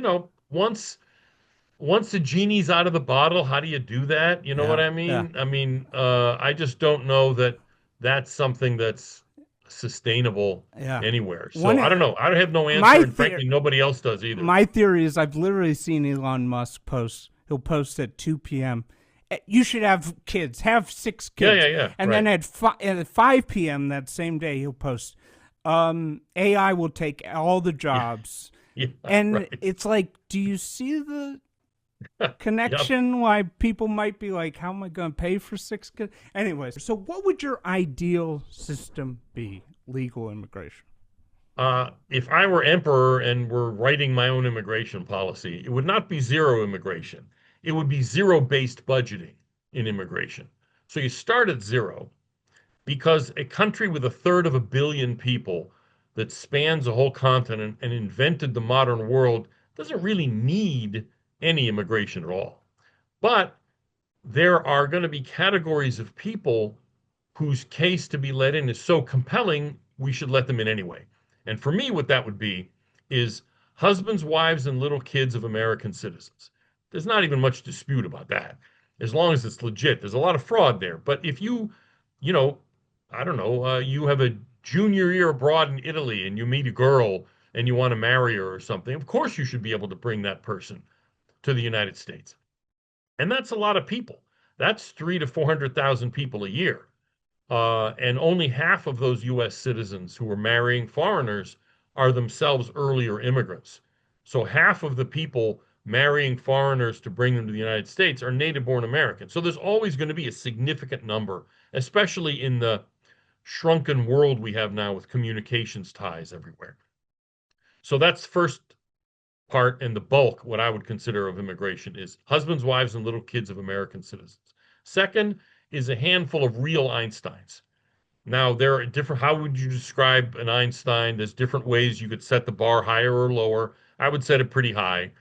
once the genie's out of the bottle, how do you do that? You know what yeah. I Yeah. mean? I mean, I just don't know that that's something that's sustainable Yeah. anywhere. So One. I don't know. I have no answer, My and frankly, nobody else does either. my theory is I've literally seen Elon Musk post. He'll post at 2 p.m. You should have kids. Have 6 kids. Yeah, yeah, yeah. And Right. then at 5 p.m. that same day, he'll post, AI will take all the Yeah, jobs. yeah, And right. it's like, do you see the Yep. connection why people might be like, how am I going to pay for 6 kids? Anyways, so what would your ideal system be? Legal immigration. If I were emperor and were writing my own immigration policy, it would not be zero immigration. It would be zero-based budgeting in immigration. So you start at zero because a country with 1/3 of a billion people that spans a whole continent and invented the modern world doesn't really need any immigration at all. But there are going to be categories of people whose case to be let in is so compelling, we should let them in anyway. And for me, what that would be is husbands, wives, and little kids of American citizens. There's not even much dispute about that, as long as it's legit. There's a lot of fraud there. But if you know, I don't know, you have a junior year abroad in Italy and you meet a girl and you want to marry her or something, of course you should be able to bring that person to the United States. And that's a lot of people. That's 300,000 to 400,000 people a year. And only half of those U.S. citizens who are marrying foreigners are themselves earlier immigrants. So half of the people marrying foreigners to bring them to the United States are native born Americans. So there's always going to be a significant number, especially in the shrunken world we have now with communications ties everywhere. So that's first part and the bulk, what I would consider of immigration is husbands, wives, and little kids of American citizens. Second is a handful of real Einsteins. Now, there are different, how would you describe an Einstein? There's different ways you could set the bar higher or lower. I would set it pretty high.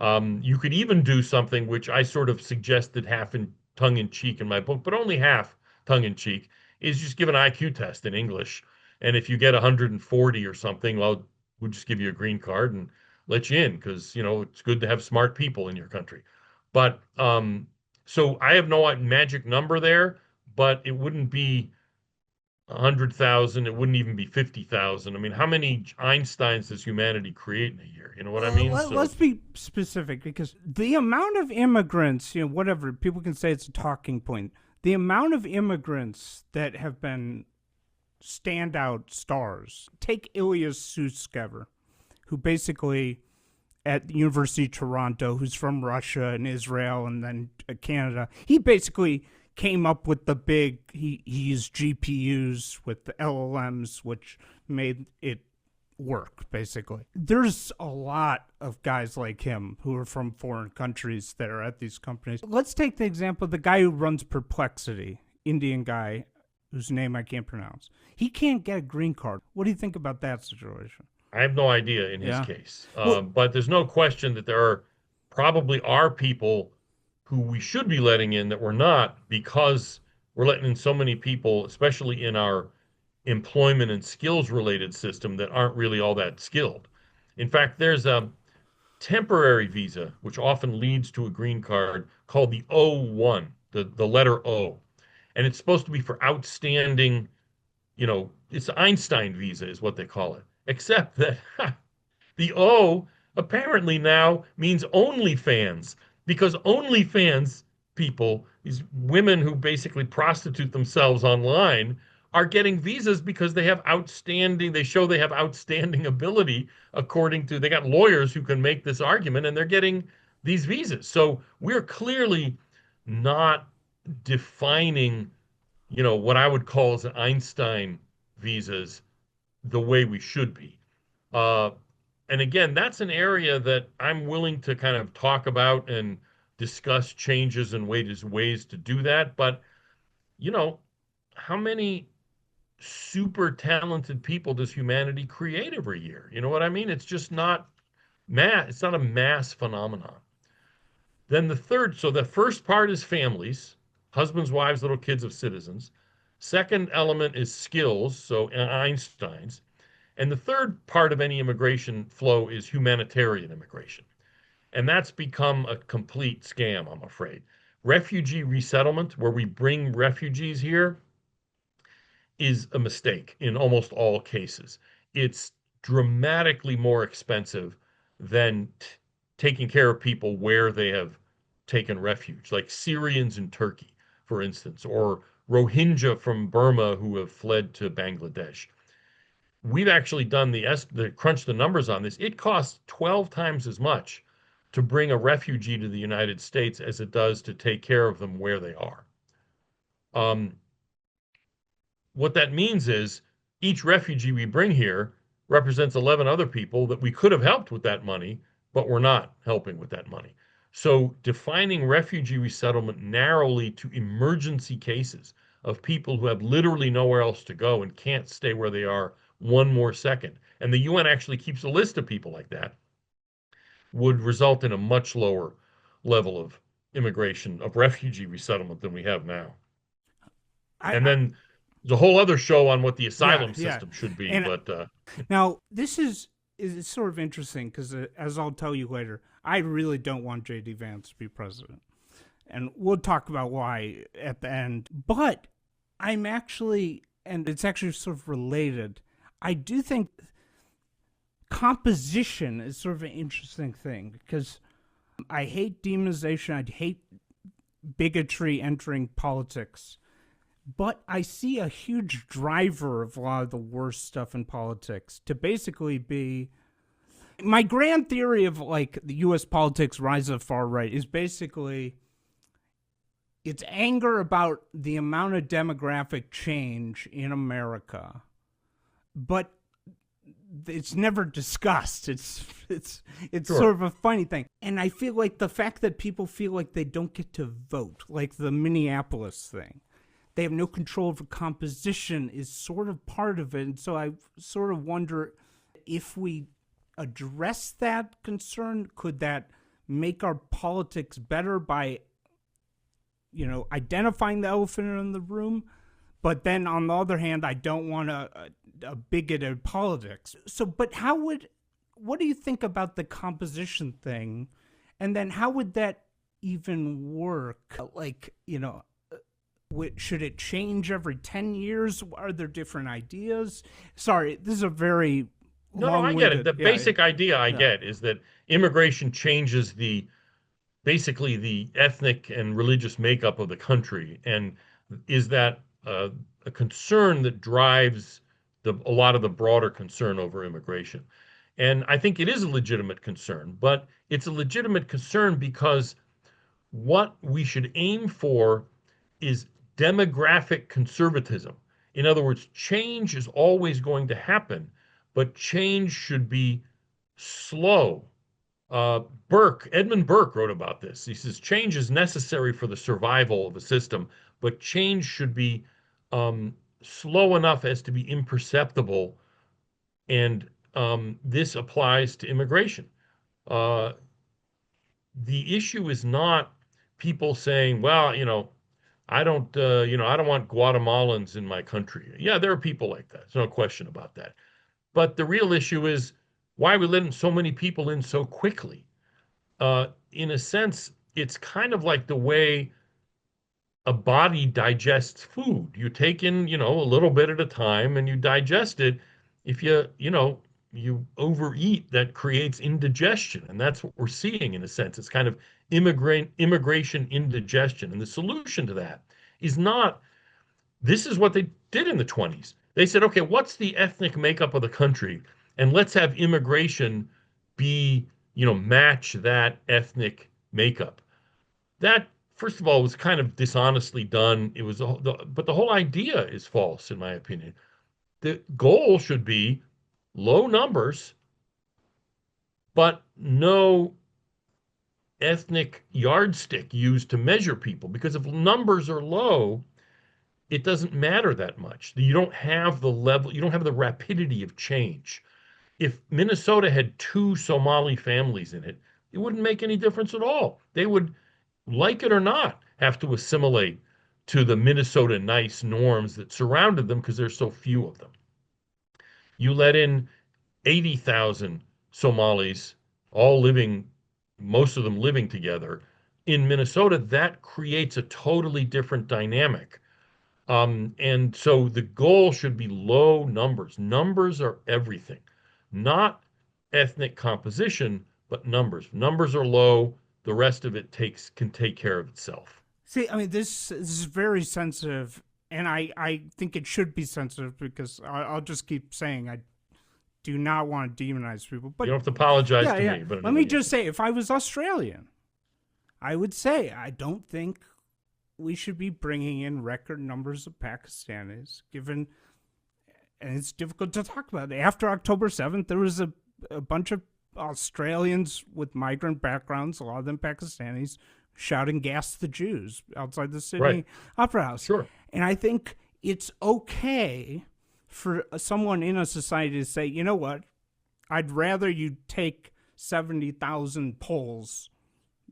You could even do something which I sort of suggested half in tongue in cheek in my book, but only half tongue in cheek, is just give an IQ test in English And if you get 140 or something, well, we'll just give you a green card and let you in because, it's good to have smart people in your country. But so I have no magic number there, but it wouldn't be 100,000. It wouldn't even be 50,000. I mean, how many Einsteins does humanity create in a year? You know what I mean? Let's be specific, because the amount of immigrants, whatever, people can say it's a talking point. The amount of immigrants that have been standout stars. Take Ilyas Sutskever, who basically at the University of Toronto, who's from Russia and Israel and then Canada. He basically came up with he used GPUs with the LLMs, which made it work, basically. There's a lot of guys like him who are from foreign countries that are at these companies. Let's take the example of the guy who runs Perplexity, Indian guy whose name I can't pronounce. He can't get a green card. What do you think about that situation? I have no idea in his case. But there's no question that there probably are people who we should be letting in that we're not, because we're letting in so many people, especially in our employment and skills related system, that aren't really all that skilled. In fact, there's a temporary visa, which often leads to a green card, called the O1, the letter O. And it's supposed to be for outstanding, it's Einstein visa is what they call it. Except that the O apparently now means OnlyFans, because OnlyFans people, these women who basically prostitute themselves online, are getting visas because they show they have outstanding ability, they got lawyers who can make this argument, and they're getting these visas. So we're clearly not defining, what I would call as Einstein visas the way we should be. And again, that's an area that I'm willing to kind of talk about and discuss changes and ways to do that. But, how many super talented people does humanity create every year? You know what I mean? It's just not it's not a mass phenomenon. Then the first part is families, husbands, wives, little kids of citizens. Second element is skills, so Einstein's. And the third part of any immigration flow is humanitarian immigration. And that's become a complete scam, I'm afraid. Refugee resettlement, where we bring refugees here, is a mistake in almost all cases. It's dramatically more expensive than taking care of people where they have taken refuge, like Syrians in Turkey, for instance, or Rohingya from Burma who have fled to Bangladesh. We've actually done crunch the numbers on this. It costs 12 times as much to bring a refugee to the United States as it does to take care of them where they are. What that means is each refugee we bring here represents 11 other people that we could have helped with that money, but we're not helping with that money. So defining refugee resettlement narrowly to emergency cases of people who have literally nowhere else to go and can't stay where they are one more second, and the UN actually keeps a list of people like that, would result in a much lower level of immigration, of refugee resettlement than we have now. Then there's a whole other show on what the asylum system should be. Now, this is sort of interesting because, as I'll tell you later, I really don't want J.D. Vance to be president. And we'll talk about why at the end. But I'm actually, and it's actually sort of related, I do think composition is sort of an interesting thing, because I hate demonization, I hate bigotry entering politics, but I see a huge driver of a lot of the worst stuff in politics to basically be, my grand theory of like the U.S. politics rise of far right is basically it's anger about the amount of demographic change in America, but it's never discussed. It's sure. Sort of a funny thing. And I feel like the fact that people feel like they don't get to vote, like the Minneapolis thing, they have no control over composition, is sort of part of it. And so I sort of wonder if we address that concern, could that make our politics better by, identifying the elephant in the room? But then on the other hand, I don't want to a bigoted politics. So, but what do you think about the composition thing? And then how would that even work? Like, should it change every 10 years? Are there different ideas? Sorry, this is a very No, I get it. long-winded. The basic idea I Yeah. get is that immigration changes basically the ethnic and religious makeup of the country, and is that a concern that drives a lot of the broader concern over immigration. And I think it is a legitimate concern, but it's a legitimate concern because what we should aim for is demographic conservatism. In other words, change is always going to happen, but change should be slow. Edmund Burke wrote about this. He says change is necessary for the survival of a system, but change should be slow enough as to be imperceptible. And this applies to immigration. Uh, the issue is not people saying, well, I don't want Guatemalans in my country. Yeah, there are people like that. There's no question about that. But the real issue is why are we letting so many people in so quickly? In a sense, it's kind of like the way a body digests food. You take in, a little bit at a time and you digest it. If you overeat, that creates indigestion. And that's what we're seeing in a sense. It's kind of immigration indigestion. And the solution to that is not, this is what they did in the 20s. They said, okay, what's the ethnic makeup of the country? And let's have immigration be, match that ethnic makeup. That, first of all, was kind of dishonestly done. But the whole idea is false, in my opinion. The goal should be low numbers, but no ethnic yardstick used to measure people. Because if numbers are low, it doesn't matter that much. You don't have the level, you don't have the rapidity of change. If Minnesota had 2 Somali families in it, it wouldn't make any difference at all. They would, like it or not, have to assimilate to the Minnesota nice norms that surrounded them because there's so few of them. You let in 80,000 Somalis, all living, most of them living together in Minnesota, that creates a totally different dynamic. And so the goal should be low numbers. Numbers are everything, not ethnic composition, but numbers. Numbers are low. The rest of it can take care of itself. See, I mean, this is very sensitive, and I think it should be sensitive because I'll just keep saying I do not want to demonize people. But You don't have to apologize yeah, to yeah. me. But Let me just say, if I was Australian, I would say I don't think we should be bringing in record numbers of Pakistanis, given, and it's difficult to talk about. After October 7th, there was a bunch of Australians with migrant backgrounds, a lot of them Pakistanis, shouting "Gas the Jews" outside the Sydney Right. Opera House. Sure. And I think it's okay for someone in a society to say, you know what, I'd rather you take 70,000 Poles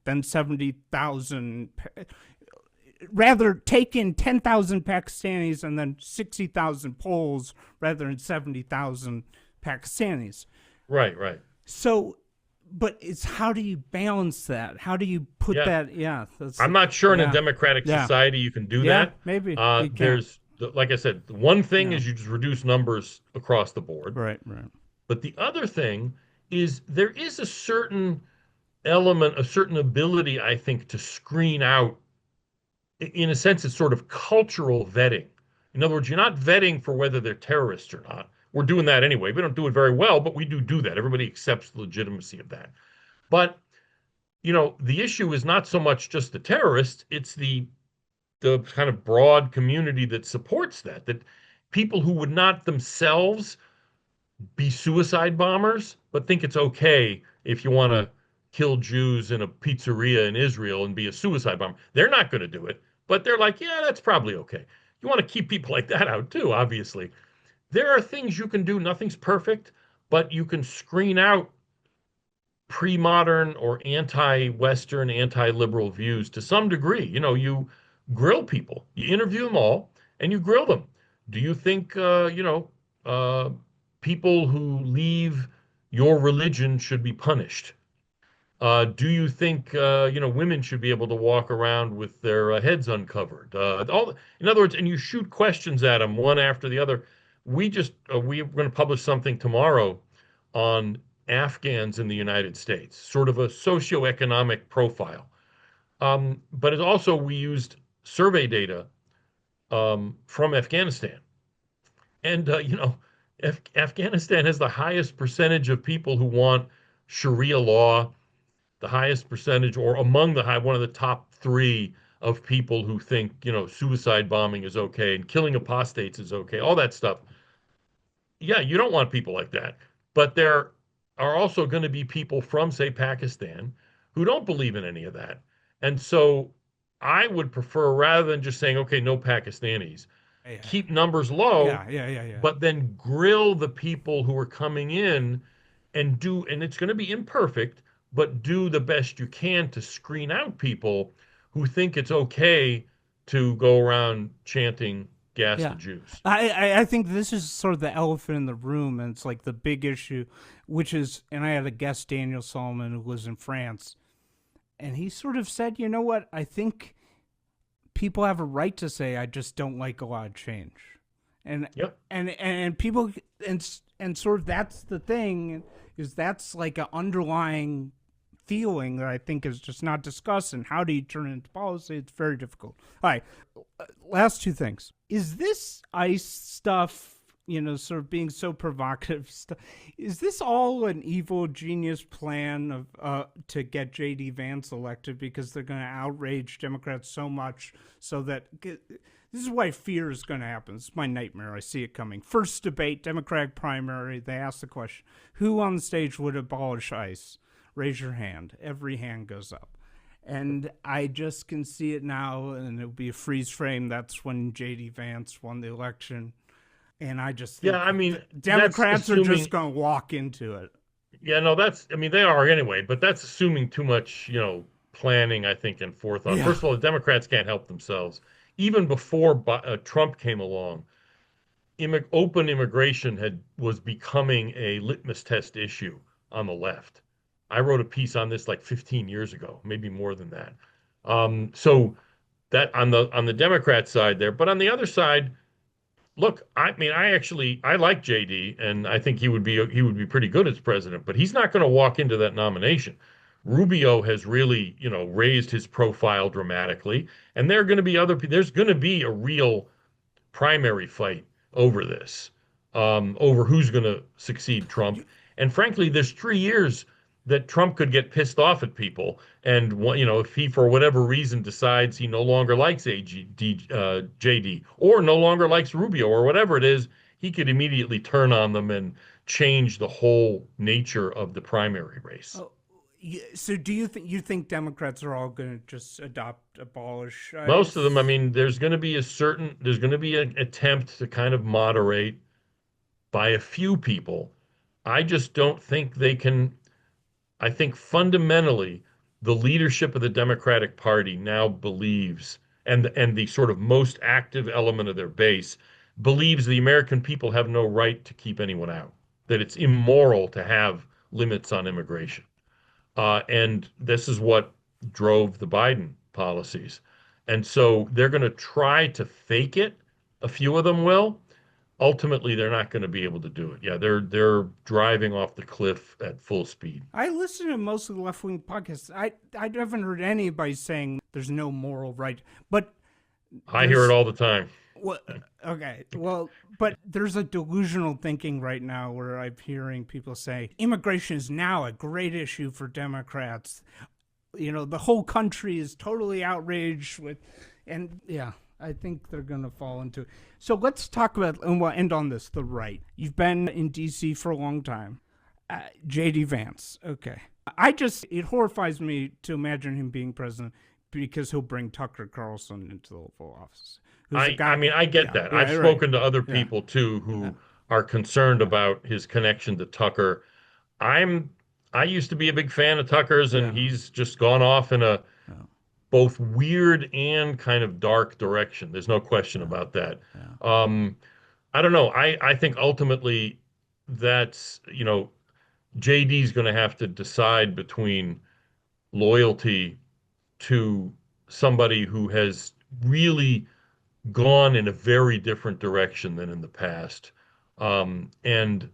than 70,000, rather take in 10,000 Pakistanis and then 60,000 Poles rather than 70,000 Pakistanis. Right, right. So, but it's how do you balance that? How do you put Yeah. that? Yeah. I'm not sure in yeah. a democratic Yeah. society you can do Yeah, that. maybe. You can. There's, like I said, one thing Yeah. is you just reduce numbers across the board. Right, right. But the other thing is there is a certain element, a certain ability, I think, to screen out. In a sense, it's sort of cultural vetting. In other words, you're not vetting for whether they're terrorists or not. We're doing that anyway. We don't do it very well, but we do that. Everybody accepts the legitimacy of that. But, the issue is not so much just the terrorists, it's the kind of broad community that supports that people who would not themselves be suicide bombers, but think it's okay if you want to kill Jews in a pizzeria in Israel and be a suicide bomber. They're not going to do it, but they're like, yeah, that's probably okay. You want to keep people like that out too, obviously. There are things you can do. Nothing's perfect, but you can screen out pre-modern or anti-Western, anti-liberal views to some degree. You grill people, you interview them all, and you grill them. Do you think, uh, people who leave your religion should be punished? Do you think women should be able to walk around with their heads uncovered? In other words, and you shoot questions at them one after the other. We're going to publish something tomorrow on Afghans in the United States, sort of a socioeconomic profile. But it also we used survey data from Afghanistan, and Afghanistan has the highest percentage of people who want Sharia law, the highest percentage, or among the high, one of the top three of people who think, suicide bombing is okay and killing apostates is okay, all that stuff. Yeah, you don't want people like that. But there are also going to be people from, say, Pakistan who don't believe in any of that. And so I would prefer, rather than just saying, okay, no Pakistanis, Yeah, keep numbers low, yeah. but then grill the people who are coming in and it's going to be imperfect, but do the best you can to screen out people who think it's okay to go around chanting gas the Yeah. Jews. I think this is sort of the elephant in the room, and it's like the big issue, which is, and I had a guest, Daniel Solomon, who lives in France, and he sort of said, you know what, I think people have a right to say, I just don't like a lot of change. And Yep. and people and sort of that's the thing, is that's like an underlying feeling that I think is just not discussed. And how do you turn it into policy? It's very difficult. All right, last two things. Is this ICE stuff, sort of being so provocative stuff, is this all an evil genius plan of to get J.D. Vance elected because they're going to outrage Democrats so much so that this is what I fear is going to happen. It's my nightmare. I see it coming. First debate, Democratic primary, they ask the question, who on the stage would abolish ICE? Raise your hand. Every hand goes up. And I just can see it now, and it'll be a freeze frame. That's when J.D. Vance won the election. And I just think Yeah, I mean, Democrats are just going to walk into it. yeah, no, they are anyway, but that's assuming too much, planning, I think, and forethought. Yeah. First of all, the Democrats can't help themselves. Even before Trump came along, open immigration was becoming a litmus test issue on the left. I wrote a piece on this like 15 years ago, maybe more than that. So that on the Democrat side there, but on the other side, look, I mean, I like JD, and I think he would be pretty good as president, but he's not going to walk into that nomination. Rubio has really, raised his profile dramatically, and there are going to be there's going to be a real primary fight over this, over who's going to succeed Trump. And frankly, there's 3 years that Trump could get pissed off at people. And, if he, for whatever reason, decides he no longer likes JD or no longer likes Rubio or whatever it is, he could immediately turn on them and change the whole nature of the primary race. Oh, so do you think Democrats are all going to just abolish Most of them, I ICE? mean, there's going to be an attempt to kind of moderate by a few people. I just don't think they can. I think fundamentally, the leadership of the Democratic Party now believes, and the sort of most active element of their base believes the American people have no right to keep anyone out, that it's immoral to have limits on immigration. And this is what drove the Biden policies. And so they're going to try to fake it. A few of them will. Ultimately, they're not going to be able to do it. Yeah, they're driving off the cliff at full speed. I listen to mostly left wing podcasts. I haven't heard anybody saying there's no moral right, but I hear it there's all the time. well, okay, well, but there's a delusional thinking right now where I'm hearing people say immigration is now a great issue for Democrats. The whole country is totally outraged with, and yeah, I think they're going to fall into it. So let's talk about, and we'll end on this, the right. You've been in D.C. for a long time. J.D. Vance, okay. It horrifies me to imagine him being president because he'll bring Tucker Carlson into the Oval Office. Who's a guy, I mean, I get yeah, that. yeah, I've right, spoken to other yeah, people too yeah, who are concerned about his connection to Tucker. I'm I used to be a big fan of Tucker's, and yeah, he's just gone off in a yeah, both weird and kind of dark direction. There's no question yeah, about that. yeah. Um, I don't know. I think ultimately that's, JD's going to have to decide between loyalty to somebody who has really gone in a very different direction than in the past. And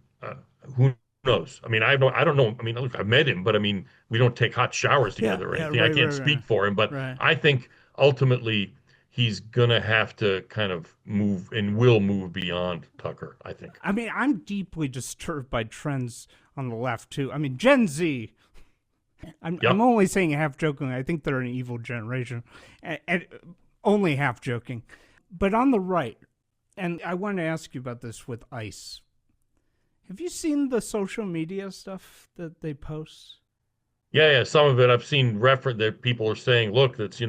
who knows? I mean, I don't know. I mean, look, I've met him, but I mean, we don't take hot showers Yeah, together or yeah, anything. I right, can't right, right, speak for him, but right. I think ultimately he's gonna have to kind of move and will move beyond Tucker, I think. I mean, I'm deeply disturbed by trends on the left too. I mean, Gen Z. I'm Yep. only saying half jokingly. I think they're an evil generation, and only half joking. But on the right, and I want to ask you about this with ICE. Have you seen the social media stuff that they post? Yeah, yeah. Some of it I've seen reference that people are saying, look, that's,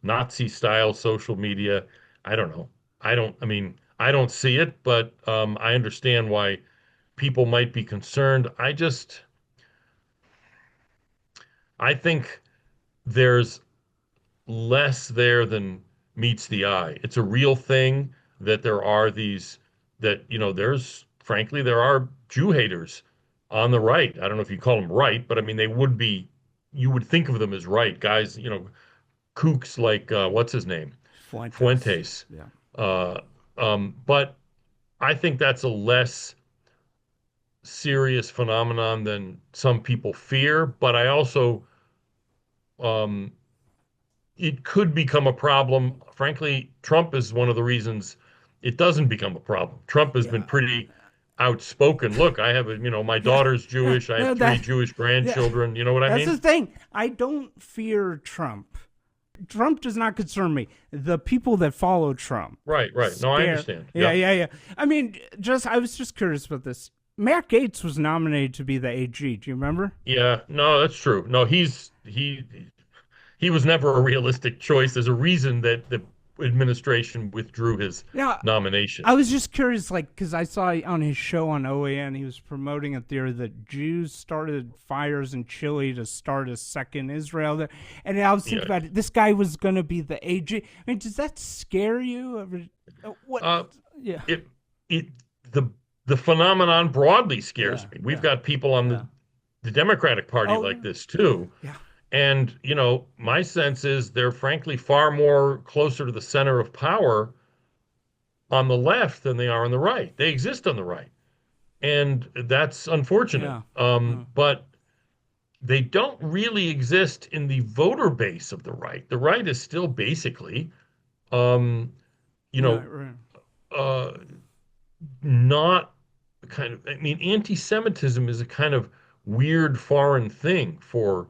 Nazi style social media. I don't know. I mean, I don't see it, but I understand why people might be concerned. I think there's less there than meets the eye. It's a real thing that there are these, that, frankly, there are Jew haters on the right. I don't know if you call them right, but I mean, you would think of them as right guys, kooks like, what's his name? Fuentes. Fuentes. Yeah. Uh, but I think that's a less serious phenomenon than some people fear. But I also, um, it could become a problem. Frankly, Trump is one of the reasons it doesn't become a problem. Trump has been Yeah. pretty outspoken. Look, I have my Yeah. daughter's Yeah. Jewish. I have No, three that. Jewish Yeah. grandchildren. You know what I That's the mean? thing. I don't fear Trump. Trump does not concern me. The people that follow Trump Right, right. No, I scare. understand. Yeah, Yep. yeah, yeah. I mean, I was just curious about this. Matt Gaetz was nominated to be the AG. Do you remember? Yeah, no, that's true. No, he was never a realistic choice. There's a reason that the administration withdrew his Yeah, nomination. I was just curious, like, because I saw on his show on OAN, he was promoting a theory that Jews started fires in Chile to start a second Israel. And I was thinking Yeah. about it. This guy was going to be the AG. I mean, does that scare you? What? Uh, Yeah. it it the the phenomenon broadly scares Yeah. me. We've Yeah. got people on Yeah. the Democratic Party Oh, like yeah. this too. Yeah. And, my sense is they're frankly far more closer to the center of power on the left than they are on the right. They exist on the right. And that's unfortunate. Yeah. Yeah. But they don't really exist in the voter base of the right. The right is still basically, um, you Right. know, Right. uh, not kind of, I mean, anti-Semitism is a kind of weird foreign thing for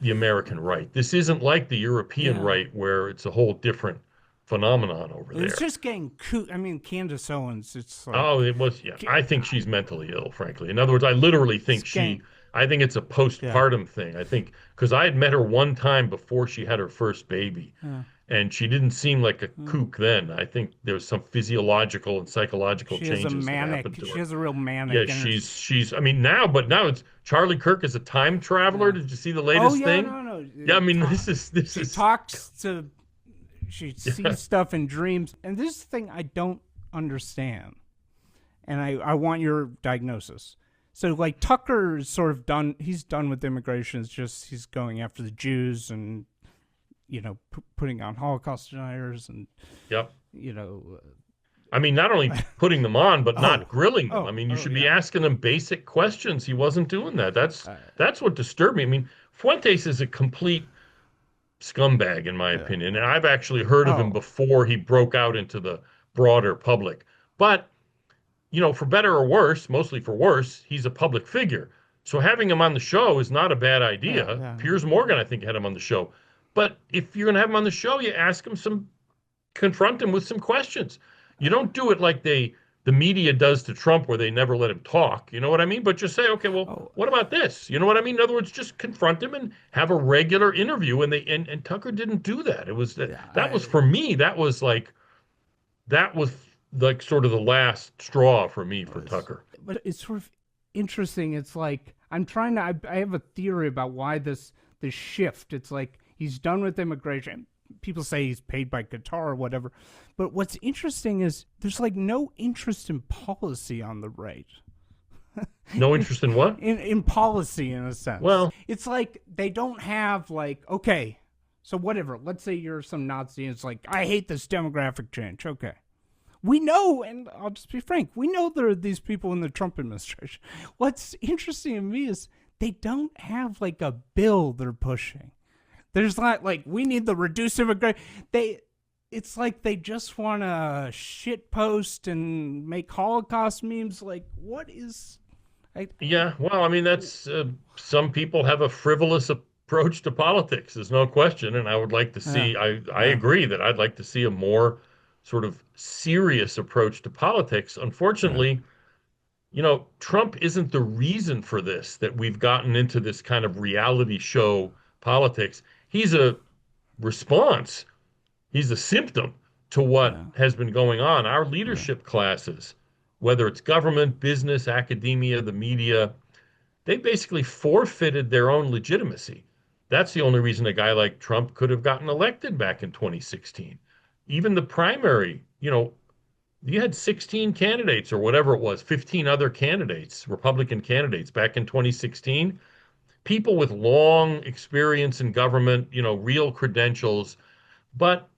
the American right. This isn't like the European Yeah. right where it's a whole different phenomenon over It's there. just getting I mean, Candace Owens, it's Oh, like, it was, yeah. I think she's mentally ill, frankly. In other words, I literally it's think getting, I think it's a yeah. postpartum thing. I think, because I had met her one time before she had her first baby, Yeah. and she didn't seem like a Mm. kook then. I think there's some physiological and psychological She has a changes that happened manic, to she her. has a real Yeah, manic energy. I mean, now it's Charlie Kirk is a time traveler. Yeah. Did you see the Oh, latest yeah, thing? no, no. Yeah, I mean, this She is, talks to, she yeah, sees stuff in dreams. And this is the thing I don't understand. And I want your diagnosis. So, like, Tucker is sort of done, he's done with immigration. It's just he's going after the Jews and, putting on Holocaust deniers and, yep. you know, I mean, not only putting them on, but oh, not grilling them. I mean, you should be yeah. asking them basic questions. He wasn't doing that. Uh, That's what disturbed me. I mean, Fuentes is a complete scumbag, in my yeah. opinion, and I've actually heard of him Oh, before he broke out into the broader public. But for better or worse, mostly for worse, he's a public figure. So having him on the show is not a bad yeah, idea. yeah. Piers Morgan, I think, had him on the show. But if you're going to have him on the show, you confront him with some questions. You don't do it like the media does to Trump, where they never let him talk. You know what I mean? But just say, okay, well, Oh, what about this? You know what I mean? In other words, just confront him and have a regular interview. And Tucker didn't do that. It was yeah. that was for me. That was like sort of the last straw for me for Tucker. But it's sort of interesting. It's like I'm trying to. I have a theory about why this shift. It's like he's done with immigration. people say he's paid by Qatar or whatever. But what's interesting is there's like no interest in policy on the right. No interest in what? In policy, in a sense. Well, it's like they don't have like, okay, so whatever. Let's say you're some Nazi and it's like, I hate this demographic change. Okay. We know, and I'll just be frank, we know there are these people in the Trump administration. What's interesting to me is they don't have like a bill they're pushing. There's not like, we need the reduce immigration. It's like they just want to shit post and make Holocaust memes. Like, what is... Yeah, well, I mean, that's some people have a frivolous approach to politics. There's no question, and I would like to see. I agree that I'd like to see a more sort of serious approach to politics. Unfortunately, Trump isn't the reason for this, that we've gotten into this kind of reality show politics. He's a response. He's a symptom to what has been going on. Our leadership classes, whether it's government, business, academia, the media, they basically forfeited their own legitimacy. That's the only reason a guy like Trump could have gotten elected back in 2016. Even the primary, you had 16 candidates or whatever it was, 15 other candidates, Republican candidates back in 2016. People with long experience in government, real credentials. But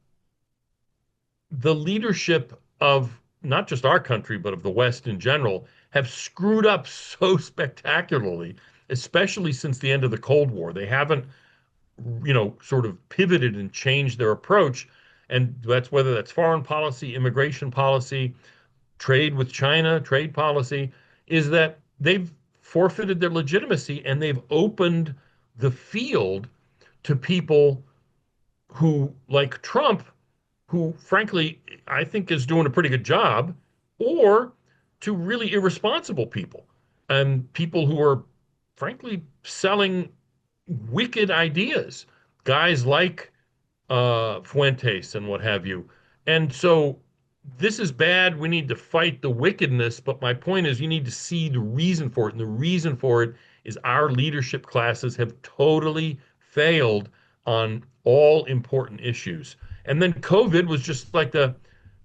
the leadership of not just our country, but of the West in general, have screwed up so spectacularly, especially since the end of the Cold War. They haven't, sort of pivoted and changed their approach. And that's whether that's foreign policy, immigration policy, trade with China, trade policy, is that they've forfeited their legitimacy and they've opened the field to people who, like Trump, who frankly I think is doing a pretty good job, or to really irresponsible people and people who are frankly selling wicked ideas, guys like Fuentes and what have you. And so this is bad. We need to fight the wickedness. But my point is, you need to see the reason for it. And the reason for it is our leadership classes have totally failed on all important issues. And then COVID was just like the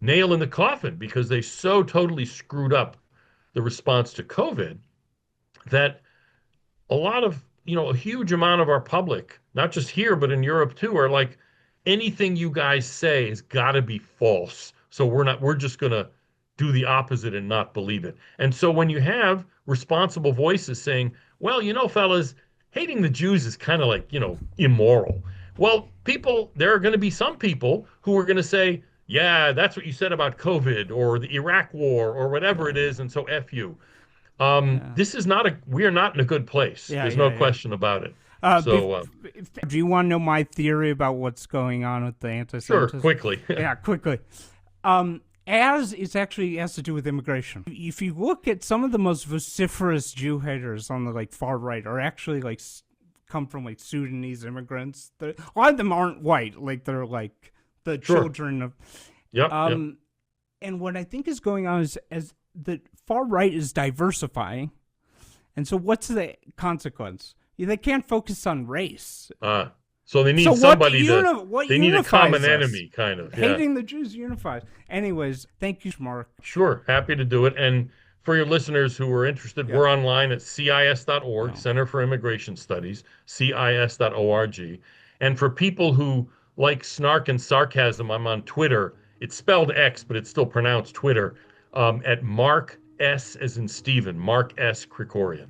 nail in the coffin because they so totally screwed up the response to COVID that a lot of, a huge amount of our public, not just here, but in Europe too, are like, anything you guys say has got to be false. So we're just going to do the opposite and not believe it. And so when you have responsible voices saying, well, fellas, hating the Jews is kind of like, immoral. Well, there are going to be some people who are going to say, yeah, that's what you said about COVID or the Iraq war or whatever it is. And so F you. We are not in a good place. There's no question about it. Do you want to know my theory about what's going on with the anti-Semitism? Sure, quickly. Yeah, quickly. As it actually has to do with immigration. If you look at some of the most vociferous Jew haters on the far right are actually come from Sudanese immigrants. A lot of them aren't white, they're the children of. Yep. And what I think is going on is as the far right is diversifying, and so what's the consequence? They can't focus on race. So they need somebody they need a common enemy, kind of. Hating the Jews unifies. Anyways, thank you, Mark. Sure, happy to do it. And for your listeners who are interested, we're online at CIS.org, Center for Immigration Studies, CIS.org. And for people who like snark and sarcasm, I'm on Twitter. It's spelled X, but it's still pronounced Twitter, at Mark S as in Stephen, Mark S. Krikorian.